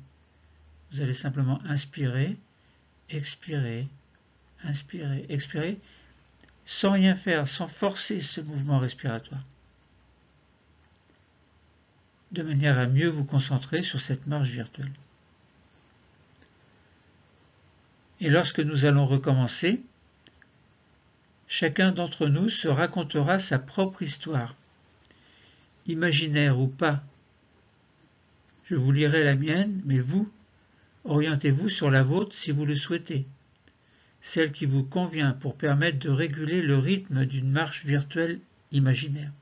Vous allez simplement inspirer, expirer, inspirer, expirer, sans rien faire, sans forcer ce mouvement respiratoire, de manière à mieux vous concentrer sur cette marche virtuelle. Et lorsque nous allons recommencer, chacun d'entre nous se racontera sa propre histoire, imaginaire ou pas. Je vous lirai la mienne, mais vous, orientez-vous sur la vôtre si vous le souhaitez, celle qui vous convient pour permettre de réguler le rythme d'une marche virtuelle imaginaire.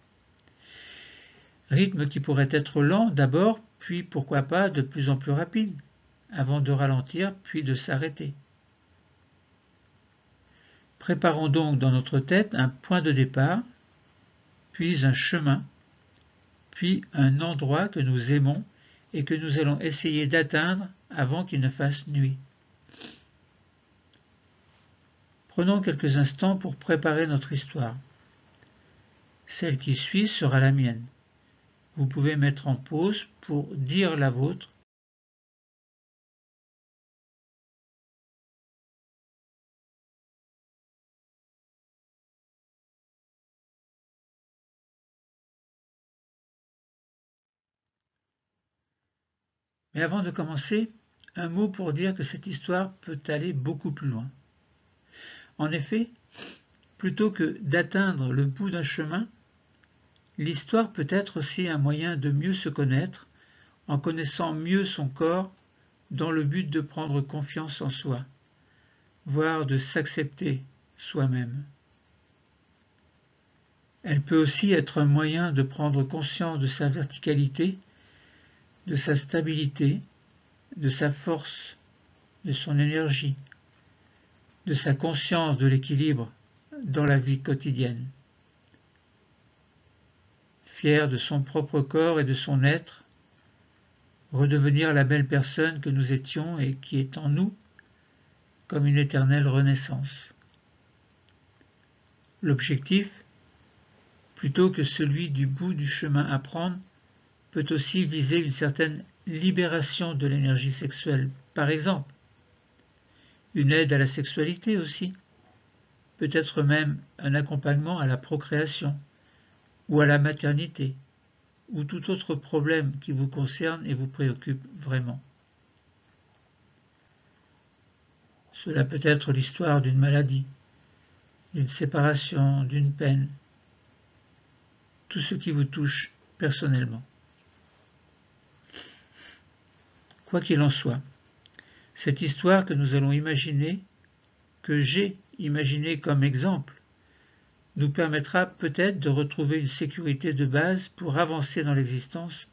Rythme qui pourrait être lent d'abord, puis pourquoi pas de plus en plus rapide, avant de ralentir puis de s'arrêter. Préparons donc dans notre tête un point de départ, puis un chemin, puis un endroit que nous aimons et que nous allons essayer d'atteindre avant qu'il ne fasse nuit. Prenons quelques instants pour préparer notre histoire. Celle qui suit sera la mienne. Vous pouvez mettre en pause pour dire la vôtre. Mais avant de commencer, un mot pour dire que cette histoire peut aller beaucoup plus loin. En effet, plutôt que d'atteindre le bout d'un chemin, l'histoire peut être aussi un moyen de mieux se connaître, en connaissant mieux son corps, dans le but de prendre confiance en soi, voire de s'accepter soi-même. Elle peut aussi être un moyen de prendre conscience de sa verticalité, de sa stabilité, de sa force, de son énergie, de sa conscience de l'équilibre dans la vie quotidienne. Fier de son propre corps et de son être, redevenir la belle personne que nous étions et qui est en nous, comme une éternelle renaissance. L'objectif, plutôt que celui du bout du chemin à prendre, peut aussi viser une certaine libération de l'énergie sexuelle, par exemple. Une aide à la sexualité aussi, peut-être même un accompagnement à la procréation ou à la maternité, ou tout autre problème qui vous concerne et vous préoccupe vraiment. Cela peut être l'histoire d'une maladie, d'une séparation, d'une peine, tout ce qui vous touche personnellement. Quoi qu'il en soit, cette histoire que nous allons imaginer, que j'ai imaginée comme exemple, nous permettra peut-être de retrouver une sécurité de base pour avancer dans l'existence,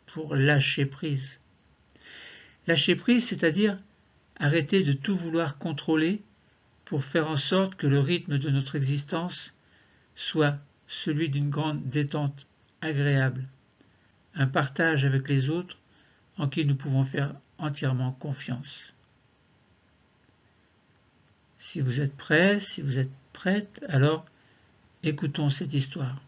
pour lâcher prise. Lâcher prise, c'est-à-dire arrêter de tout vouloir contrôler pour faire en sorte que le rythme de notre existence soit celui d'une grande détente agréable, un partage avec les autres en qui nous pouvons faire entièrement confiance. Si vous êtes prêt, si vous êtes prête, alors écoutons cette histoire.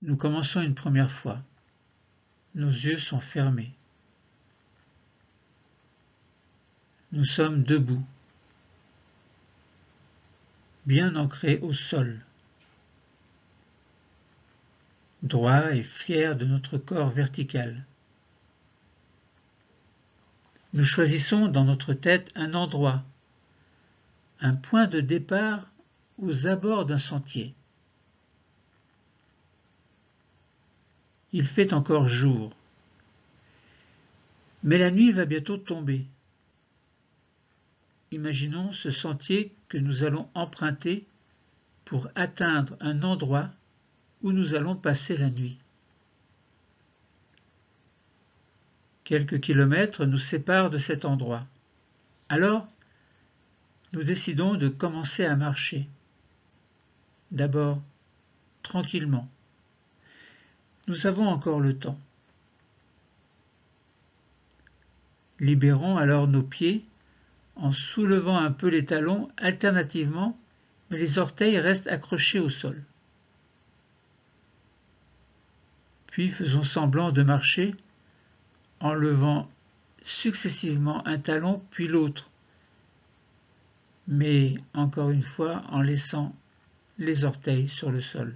Nous commençons une première fois. Nos yeux sont fermés. Nous sommes debout, bien ancrés au sol, droit et fiers de notre corps vertical. Nous choisissons dans notre tête un endroit, un point de départ aux abords d'un sentier. Il fait encore jour, mais la nuit va bientôt tomber. Imaginons ce sentier que nous allons emprunter pour atteindre un endroit où nous allons passer la nuit. Quelques kilomètres nous séparent de cet endroit. Alors, nous décidons de commencer à marcher. D'abord, tranquillement. Nous avons encore le temps. Libérons alors nos pieds en soulevant un peu les talons alternativement, mais les orteils restent accrochés au sol. Puis faisons semblant de marcher en levant successivement un talon puis l'autre, mais encore une fois en laissant les orteils sur le sol.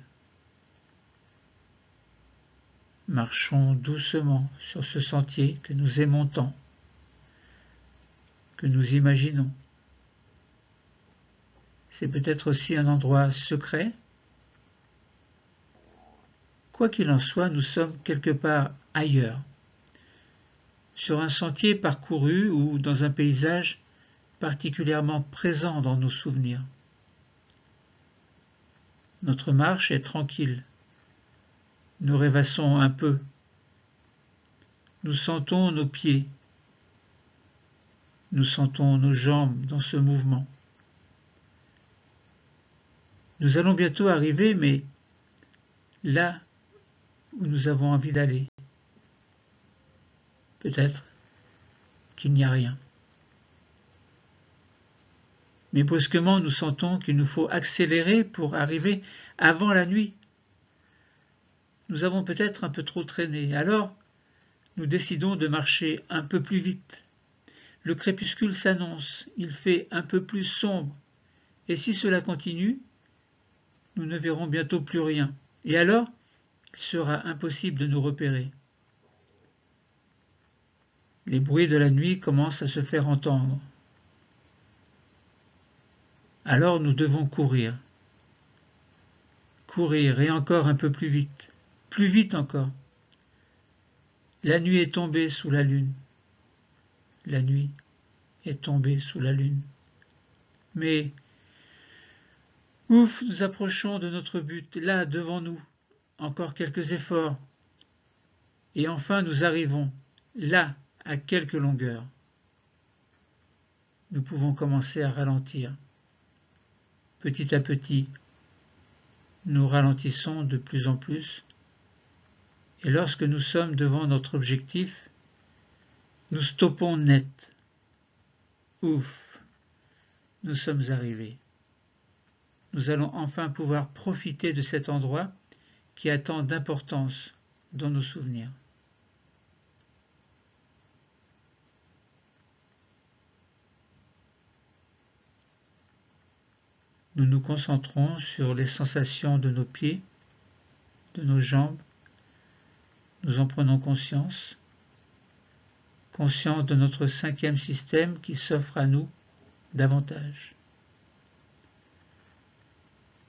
Marchons doucement sur ce sentier que nous aimons tant, que nous imaginons. C'est peut-être aussi un endroit secret. Quoi qu'il en soit, nous sommes quelque part ailleurs, sur un sentier parcouru ou dans un paysage particulièrement présent dans nos souvenirs. Notre marche est tranquille. Nous rêvassons un peu. Nous sentons nos pieds. Nous sentons nos jambes dans ce mouvement. Nous allons bientôt arriver, mais là où nous avons envie d'aller. Peut-être qu'il n'y a rien. Mais brusquement, nous sentons qu'il nous faut accélérer pour arriver avant la nuit. Nous avons peut-être un peu trop traîné. Alors, nous décidons de marcher un peu plus vite. Le crépuscule s'annonce, il fait un peu plus sombre. Et si cela continue, nous ne verrons bientôt plus rien. Et alors, il sera impossible de nous repérer. Les bruits de la nuit commencent à se faire entendre. Alors nous devons courir. Courir et encore un peu plus vite encore. La nuit est tombée sous la lune. La nuit est tombée sous la lune. Mais, ouf, nous approchons de notre but, là, devant nous. Encore quelques efforts. Et enfin nous arrivons, là, à quelques longueurs. Nous pouvons commencer à ralentir. Petit à petit, nous ralentissons de plus en plus. Et lorsque nous sommes devant notre objectif, nous stoppons net. Ouf, nous sommes arrivés. Nous allons enfin pouvoir profiter de cet endroit qui a tant d'importance dans nos souvenirs. Nous nous concentrons sur les sensations de nos pieds, de nos jambes. Nous en prenons conscience. Conscience de notre cinquième système qui s'offre à nous davantage.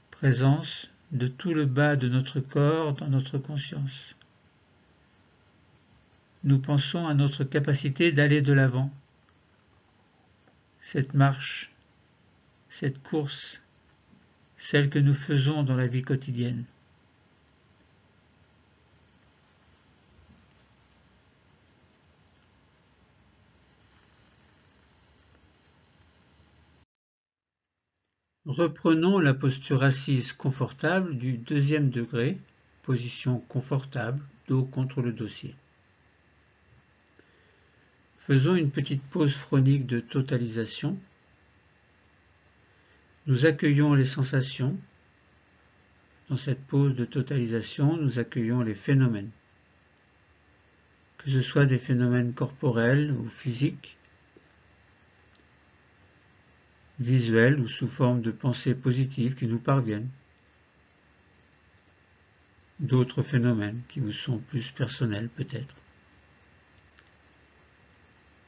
Présence de tout le bas de notre corps dans notre conscience. Nous pensons à notre capacité d'aller de l'avant. Cette marche, cette course, celle que nous faisons dans la vie quotidienne. Reprenons la posture assise confortable du deuxième degré, position confortable, dos contre le dossier. Faisons une petite pause phronique de totalisation. Nous accueillons les sensations. Dans cette pause de totalisation, nous accueillons les phénomènes. Que ce soit des phénomènes corporels ou physiques, visuels ou sous forme de pensées positives qui nous parviennent. D'autres phénomènes qui vous sont plus personnels peut-être.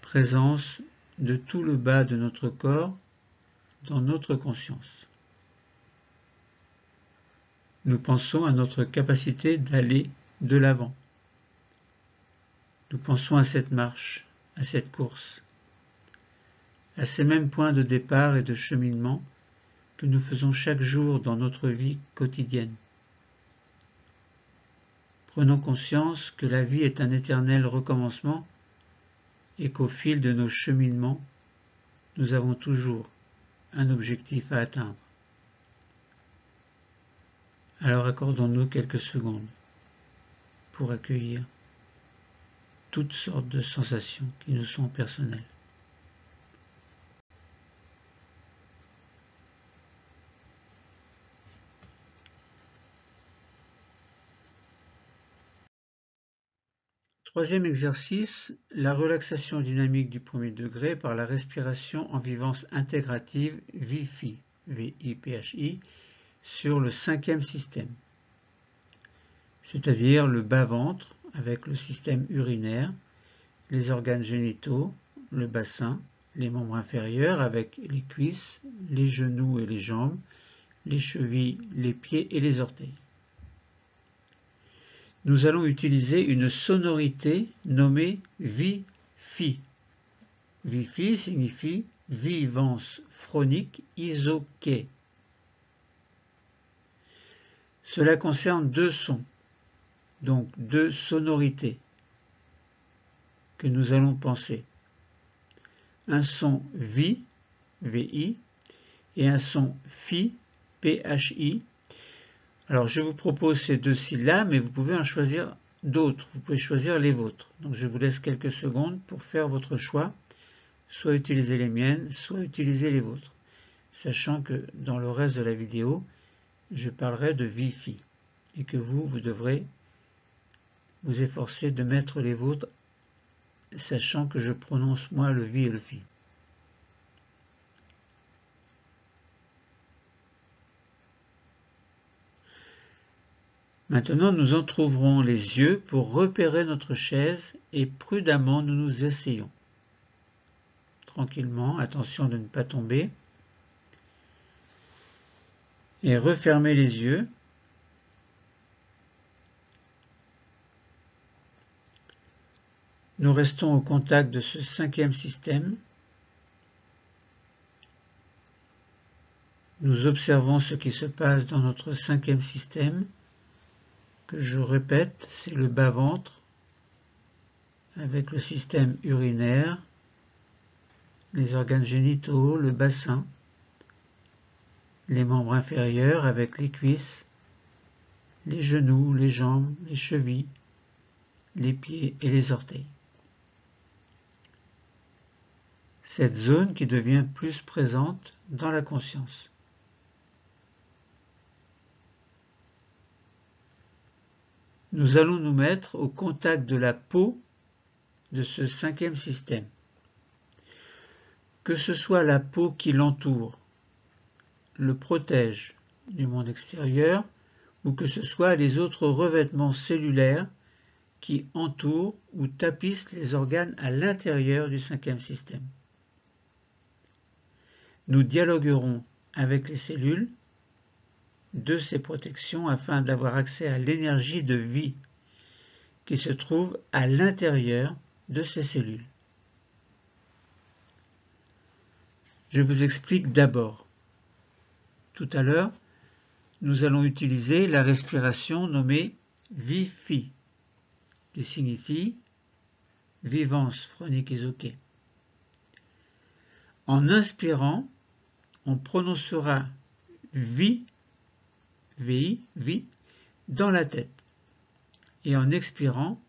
Présence de tout le bas de notre corps dans notre conscience. Nous pensons à notre capacité d'aller de l'avant. Nous pensons à cette marche, à cette course, à ces mêmes points de départ et de cheminement que nous faisons chaque jour dans notre vie quotidienne. Prenons conscience que la vie est un éternel recommencement et qu'au fil de nos cheminements, nous avons toujours un objectif à atteindre. Alors accordons-nous quelques secondes pour accueillir toutes sortes de sensations qui nous sont personnelles. Troisième exercice, la relaxation dynamique du premier degré par la respiration en vivance intégrative VIPHI, V-I-P-H-I, sur le cinquième système, c'est-à-dire le bas-ventre avec le système urinaire, les organes génitaux, le bassin, les membres inférieurs avec les cuisses, les genoux et les jambes, les chevilles, les pieds et les orteils. Nous allons utiliser une sonorité nommée VIPHI. VIPHI signifie vivance phronique isoquée. Cela concerne deux sons, donc deux sonorités que nous allons penser. Un son VI, VI, et un son PHI, PHI. Alors je vous propose ces deux-ci là, mais vous pouvez en choisir d'autres, vous pouvez choisir les vôtres. Donc je vous laisse quelques secondes pour faire votre choix, soit utiliser les miennes, soit utiliser les vôtres, sachant que dans le reste de la vidéo, je parlerai de VIPHI, et que vous devrez vous efforcer de mettre les vôtres, sachant que je prononce moi le VI et le FI. Maintenant, nous entr'ouvrons les yeux pour repérer notre chaise et prudemment nous nous asseyons. Tranquillement, attention de ne pas tomber. Et refermez les yeux. Nous restons au contact de ce cinquième système. Nous observons ce qui se passe dans notre cinquième système, que je répète, c'est le bas-ventre, avec le système urinaire, les organes génitaux, le bassin, les membres inférieurs avec les cuisses, les genoux, les jambes, les chevilles, les pieds et les orteils. Cette zone qui devient plus présente dans la conscience. Nous allons nous mettre au contact de la peau de ce cinquième système. Que ce soit la peau qui l'entoure, le protège du monde extérieur, ou que ce soit les autres revêtements cellulaires qui entourent ou tapissent les organes à l'intérieur du cinquième système. Nous dialoguerons avec les cellules de ces protections afin d'avoir accès à l'énergie de vie qui se trouve à l'intérieur de ces cellules. Je vous explique d'abord. Tout à l'heure, nous allons utiliser la respiration nommée VIPHI, qui signifie vivance phronique isoquée. En inspirant, on prononcera VI, VI, VI, dans la tête. Et en expirant,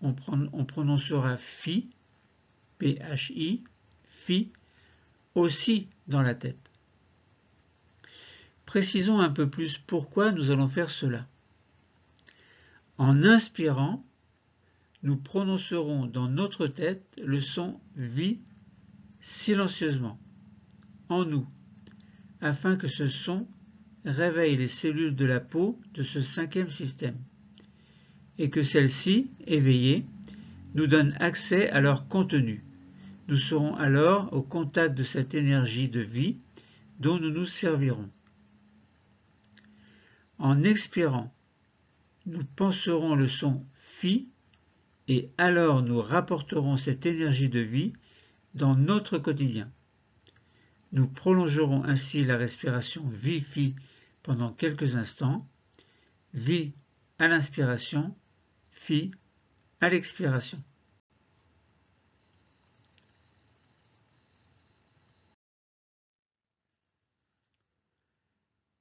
on prononcera FI, PHI, FI, aussi dans la tête. Précisons un peu plus pourquoi nous allons faire cela. En inspirant, nous prononcerons dans notre tête le son « vi » silencieusement, en nous, afin que ce son réveille les cellules de la peau de ce cinquième système, et que celles-ci, éveillées, nous donnent accès à leur contenu. Nous serons alors au contact de cette énergie de vie dont nous nous servirons. En expirant, nous penserons le son « fi » et alors nous rapporterons cette énergie de vie dans notre quotidien. Nous prolongerons ainsi la respiration vi-fi pendant quelques instants, vi à l'inspiration, fi à l'expiration.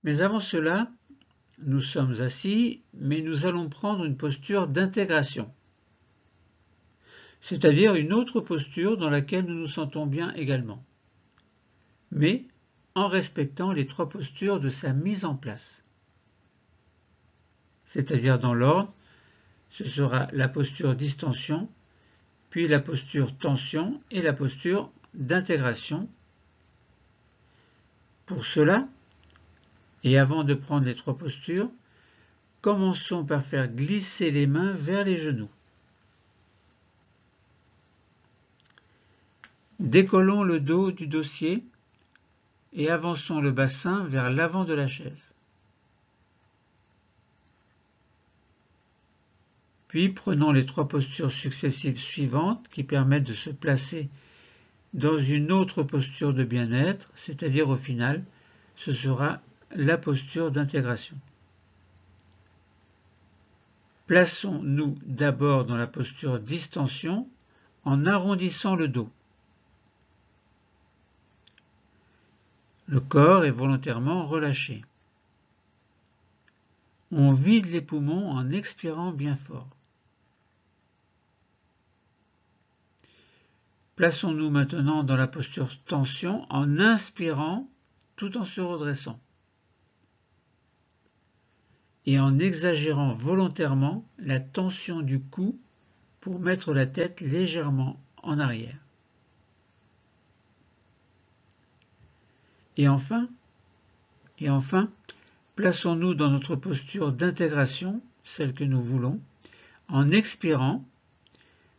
Mais avant cela, nous sommes assis, mais nous allons prendre une posture d'intégration, c'est-à-dire une autre posture dans laquelle nous nous sentons bien également, mais en respectant les trois postures de sa mise en place. C'est-à-dire dans l'ordre, ce sera la posture distension, puis la posture tension et la posture d'intégration. Pour cela, et avant de prendre les trois postures, commençons par faire glisser les mains vers les genoux. Décollons le dos du dossier et avançons le bassin vers l'avant de la chaise. Puis prenons les trois postures successives suivantes qui permettent de se placer dans une autre posture de bien-être, c'est-à-dire au final, ce sera la posture d'intégration. Plaçons-nous d'abord dans la posture distension en arrondissant le dos. Le corps est volontairement relâché. On vide les poumons en expirant bien fort. Plaçons-nous maintenant dans la posture tension en inspirant tout en se redressant et en exagérant volontairement la tension du cou pour mettre la tête légèrement en arrière. Et enfin, plaçons-nous dans notre posture d'intégration, celle que nous voulons, en expirant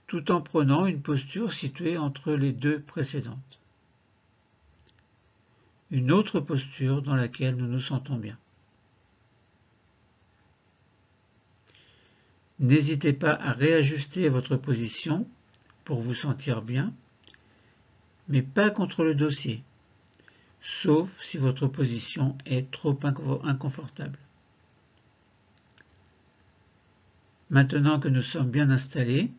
tout en prenant une posture située entre les deux précédentes. Une autre posture dans laquelle nous nous sentons bien. N'hésitez pas à réajuster votre position pour vous sentir bien, mais pas contre le dossier, sauf si votre position est trop inconfortable. Maintenant que nous sommes bien installés,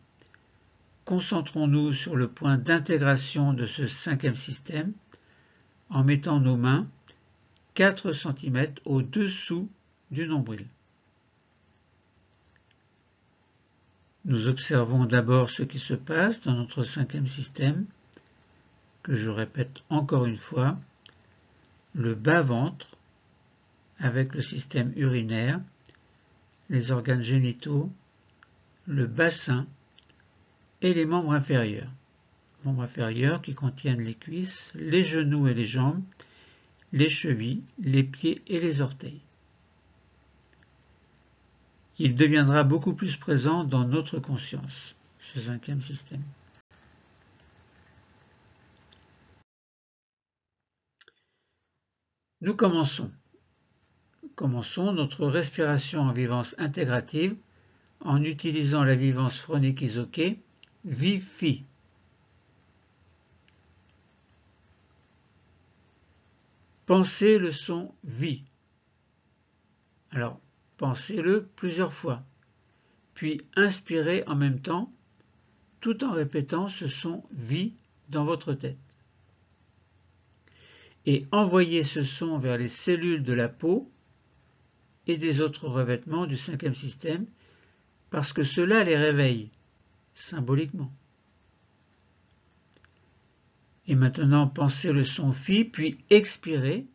concentrons-nous sur le point d'intégration de ce cinquième système en mettant nos mains 4 cm au-dessous du nombril. Nous observons d'abord ce qui se passe dans notre cinquième système, que je répète encore une fois, le bas-ventre avec le système urinaire, les organes génitaux, le bassin et les membres inférieurs. Membres inférieurs qui contiennent les cuisses, les genoux et les jambes, les chevilles, les pieds et les orteils. Il deviendra beaucoup plus présent dans notre conscience, ce cinquième système. Nous commençons notre respiration en vivance intégrative en utilisant la vivance phronique isoquée vi-fi. Pensez le son vi. Alors, pensez-le plusieurs fois, puis inspirez en même temps, tout en répétant ce son vi dans votre tête. Et envoyez ce son vers les cellules de la peau et des autres revêtements du cinquième système, parce que cela les réveille, symboliquement. Et maintenant, pensez le son fi, puis expirez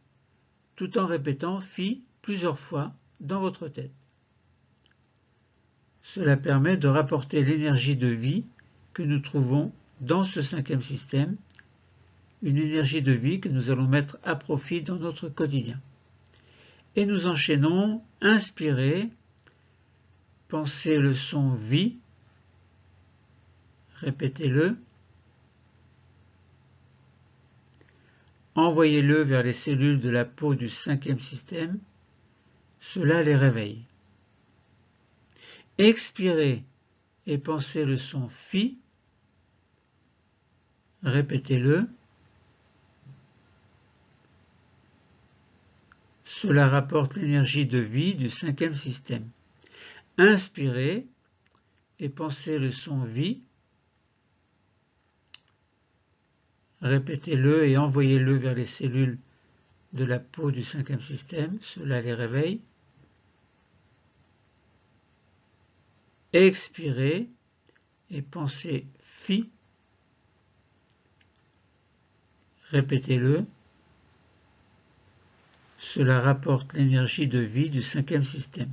tout en répétant phi plusieurs fois dans votre tête. Cela permet de rapporter l'énergie de vie que nous trouvons dans ce cinquième système, une énergie de vie que nous allons mettre à profit dans notre quotidien. Et nous enchaînons, inspirez, pensez le son vie, répétez-le, envoyez-le vers les cellules de la peau du cinquième système, cela les réveille. Expirez et pensez le son phi, répétez-le, cela rapporte l'énergie de vie du cinquième système. Inspirez et pensez le son vie, répétez-le et envoyez-le vers les cellules de la peau du cinquième système, cela les réveille. Expirez et pensez phi, répétez-le, cela rapporte l'énergie de vie du cinquième système.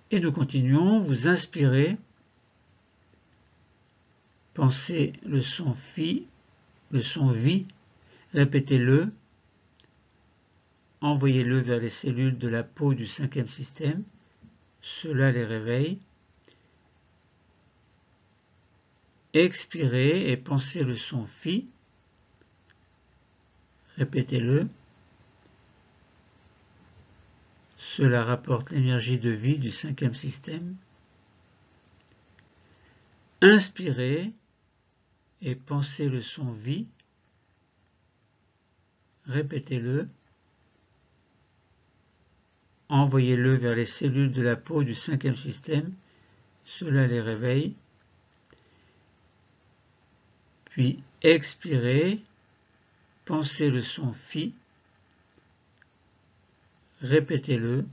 Et nous continuons, vous inspirez, pensez le son phi, le son vie, répétez-le, envoyez-le vers les cellules de la peau du cinquième système, cela les réveille. Expirez et pensez le son phi, répétez-le, cela rapporte l'énergie de vie du cinquième système. Inspirez et pensez le son vie, répétez-le, envoyez-le vers les cellules de la peau du cinquième système, cela les réveille. Puis expirez, pensez le son phi, répétez-le,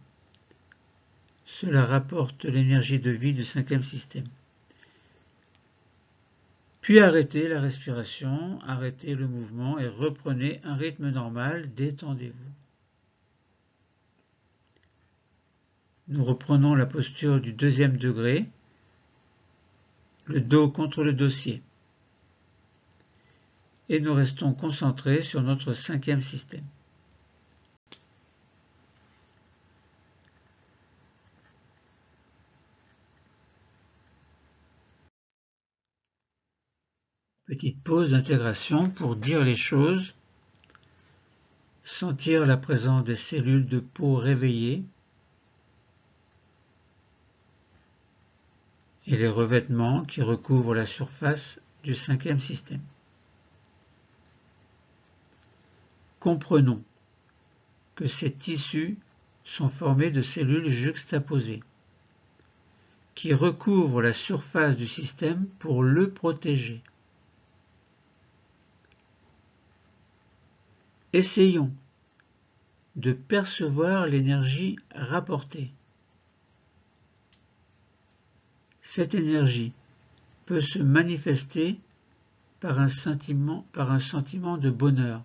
cela rapporte l'énergie de vie du cinquième système. Puis arrêtez la respiration, arrêtez le mouvement et reprenez un rythme normal, détendez-vous. Nous reprenons la posture du deuxième degré, le dos contre le dossier. Et nous restons concentrés sur notre cinquième système. Petite pause d'intégration pour dire les choses, sentir la présence des cellules de peau réveillées et les revêtements qui recouvrent la surface du cinquième système. Comprenons que ces tissus sont formés de cellules juxtaposées qui recouvrent la surface du système pour le protéger. Essayons de percevoir l'énergie rapportée. Cette énergie peut se manifester par un sentiment de bonheur,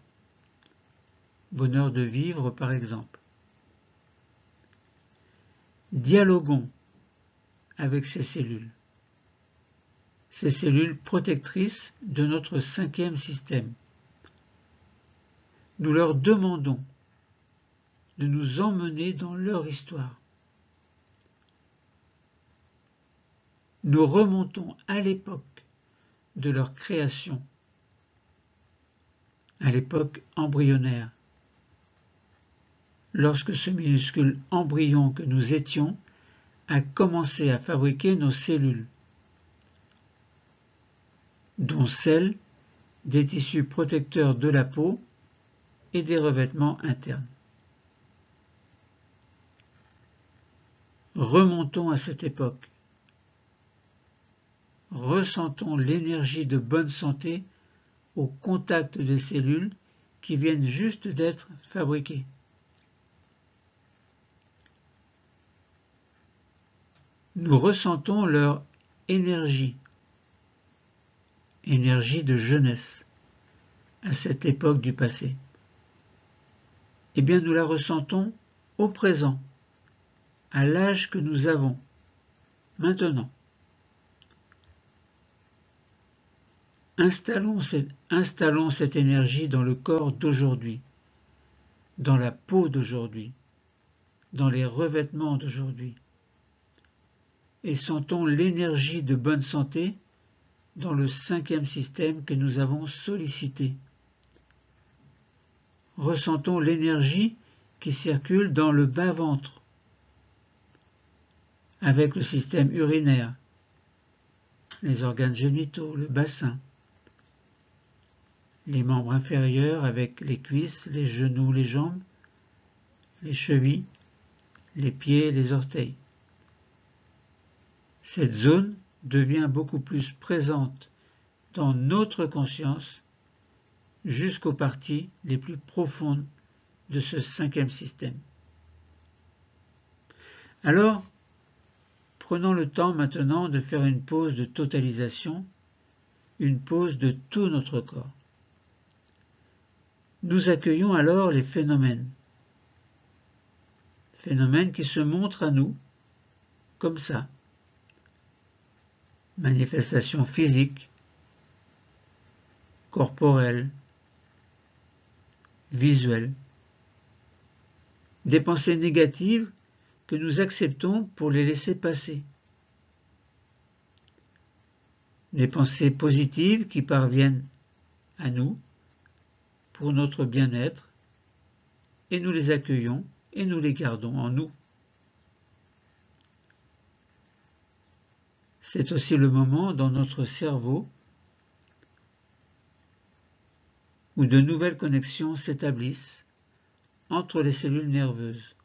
bonheur de vivre par exemple. Dialoguons avec ces cellules protectrices de notre cinquième système. Nous leur demandons de nous emmener dans leur histoire. Nous remontons à l'époque de leur création, à l'époque embryonnaire, lorsque ce minuscule embryon que nous étions a commencé à fabriquer nos cellules, dont celles des tissus protecteurs de la peau et des revêtements internes. Remontons à cette époque. Ressentons l'énergie de bonne santé au contact des cellules qui viennent juste d'être fabriquées. Nous ressentons leur énergie de jeunesse à cette époque du passé. eh bien nous la ressentons au présent, à l'âge que nous avons, maintenant. Installons cette énergie dans le corps d'aujourd'hui, dans la peau d'aujourd'hui, dans les revêtements d'aujourd'hui. Et sentons l'énergie de bonne santé dans le 5e système que nous avons sollicité. Ressentons l'énergie qui circule dans le bas-ventre, avec le système urinaire, les organes génitaux, le bassin, les membres inférieurs avec les cuisses, les genoux, les jambes, les chevilles, les pieds, les orteils. Cette zone devient beaucoup plus présente dans notre conscience jusqu'aux parties les plus profondes de ce 5e système. Alors, prenons le temps maintenant de faire une pause de totalisation, une pause de tout notre corps. Nous accueillons alors les phénomènes qui se montrent à nous comme ça. Manifestations physiques, corporelles, visuelles, des pensées négatives que nous acceptons pour les laisser passer, des pensées positives qui parviennent à nous pour notre bien-être, et nous les accueillons et nous les gardons en nous. C'est aussi le moment dans notre cerveau où de nouvelles connexions s'établissent entre les cellules nerveuses.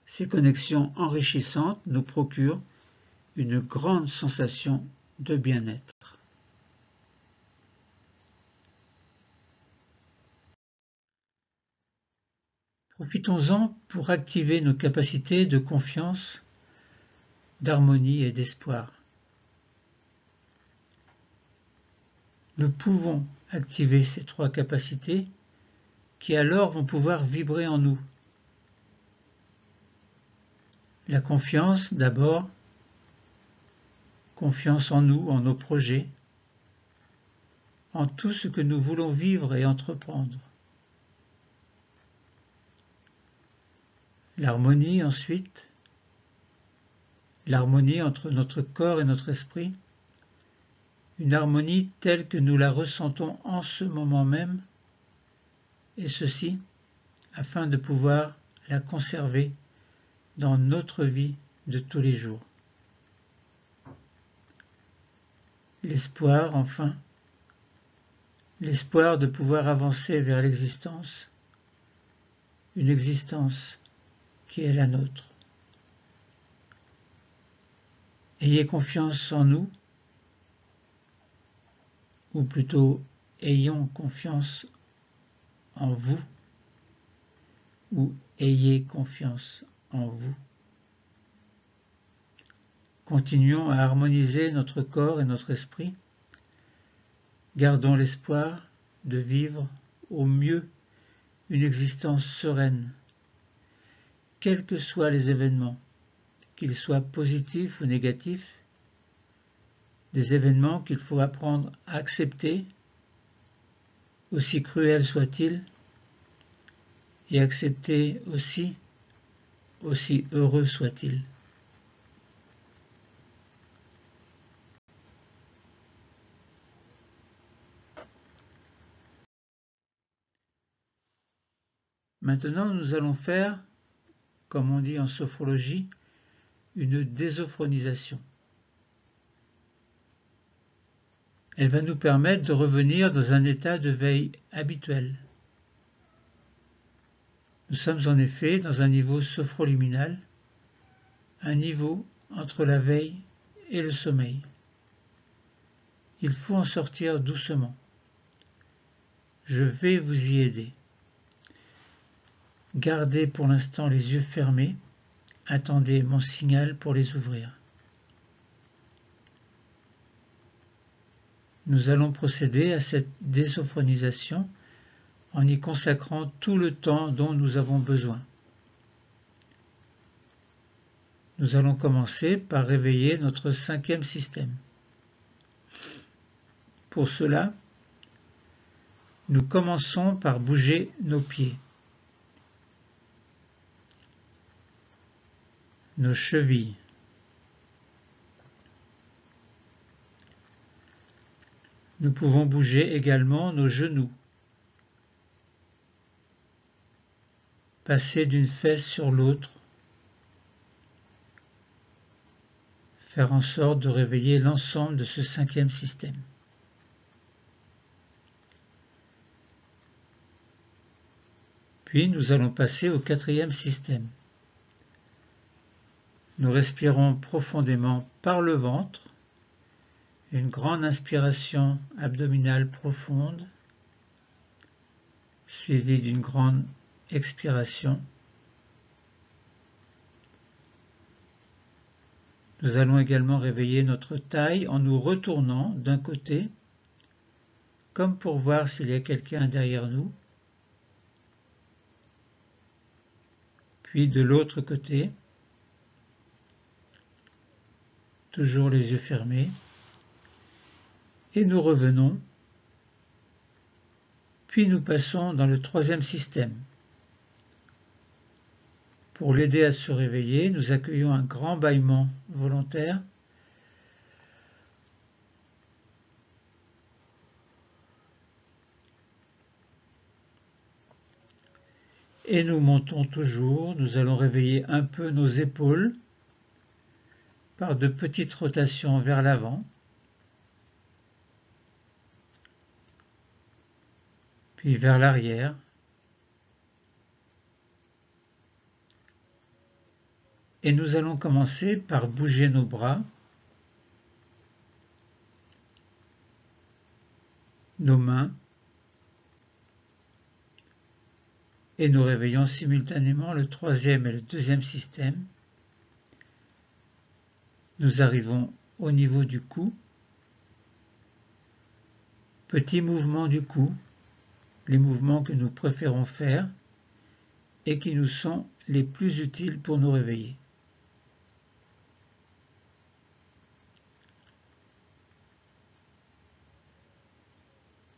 Ces connexions enrichissantes nous procurent une grande sensation de bien-être. Profitons-en pour activer nos capacités de confiance, d'harmonie et d'espoir. Nous pouvons activer ces 3 capacités qui alors vont pouvoir vibrer en nous. La confiance d'abord, confiance en nous, en nos projets, en tout ce que nous voulons vivre et entreprendre. L'harmonie ensuite, l'harmonie entre notre corps et notre esprit, une harmonie telle que nous la ressentons en ce moment même, et ceci afin de pouvoir la conserver dans notre vie de tous les jours. L'espoir, enfin, l'espoir de pouvoir avancer vers l'existence, une existence qui est la nôtre. Ayez confiance en nous, ou plutôt ayons confiance en vous, ou ayez confiance en vous. Continuons à harmoniser notre corps et notre esprit. Gardons l'espoir de vivre au mieux une existence sereine, quels que soient les événements, qu'ils soient positifs ou négatifs, des événements qu'il faut apprendre à accepter, aussi cruels soient-ils, et accepter aussi heureux soient-ils. Maintenant, nous allons faire, comme on dit en sophrologie, une désophronisation. Elle va nous permettre de revenir dans un état de veille habituel. Nous sommes en effet dans un niveau sophroliminal, un niveau entre la veille et le sommeil. Il faut en sortir doucement. Je vais vous y aider. Gardez pour l'instant les yeux fermés. Attendez mon signal pour les ouvrir. Nous allons procéder à cette désophronisation en y consacrant tout le temps dont nous avons besoin. Nous allons commencer par réveiller notre 5e système. Pour cela, nous commençons par bouger nos pieds, nos chevilles, nous pouvons bouger également nos genoux, passer d'une fesse sur l'autre, faire en sorte de réveiller l'ensemble de ce 5e système. Puis nous allons passer au 4e système. Nous respirons profondément par le ventre, une grande inspiration abdominale profonde, suivie d'une grande expiration. Nous allons également réveiller notre taille en nous retournant d'un côté, comme pour voir s'il y a quelqu'un derrière nous, puis de l'autre côté, toujours les yeux fermés, et nous revenons, puis nous passons dans le 3e système. Pour l'aider à se réveiller, nous accueillons un grand bâillement volontaire. Et nous montons toujours, nous allons réveiller un peu nos épaules par de petites rotations vers l'avant, puis vers l'arrière. Et nous allons commencer par bouger nos bras, nos mains, et nous réveillons simultanément le 3e et le 2e système. Nous arrivons au niveau du cou, petit mouvement du cou, les mouvements que nous préférons faire et qui nous sont les plus utiles pour nous réveiller.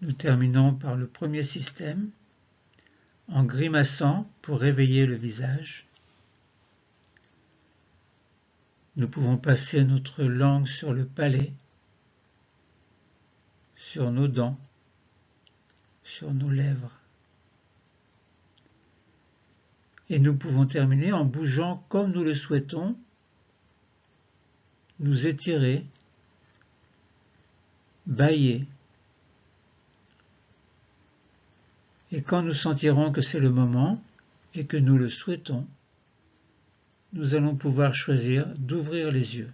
Nous terminons par le 1er système, en grimaçant pour réveiller le visage. Nous pouvons passer notre langue sur le palais, sur nos dents, sur nos lèvres. Et nous pouvons terminer en bougeant comme nous le souhaitons, nous étirer, bâiller. Et quand nous sentirons que c'est le moment et que nous le souhaitons, nous allons pouvoir choisir d'ouvrir les yeux.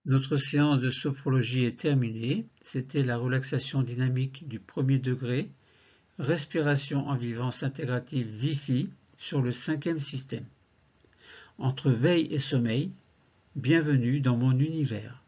Notre séance de sophrologie est terminée. C'était la relaxation dynamique du 1er degré, respiration en vivance intégrative Vifi sur le 5e système. Entre veille et sommeil, bienvenue dans mon univers.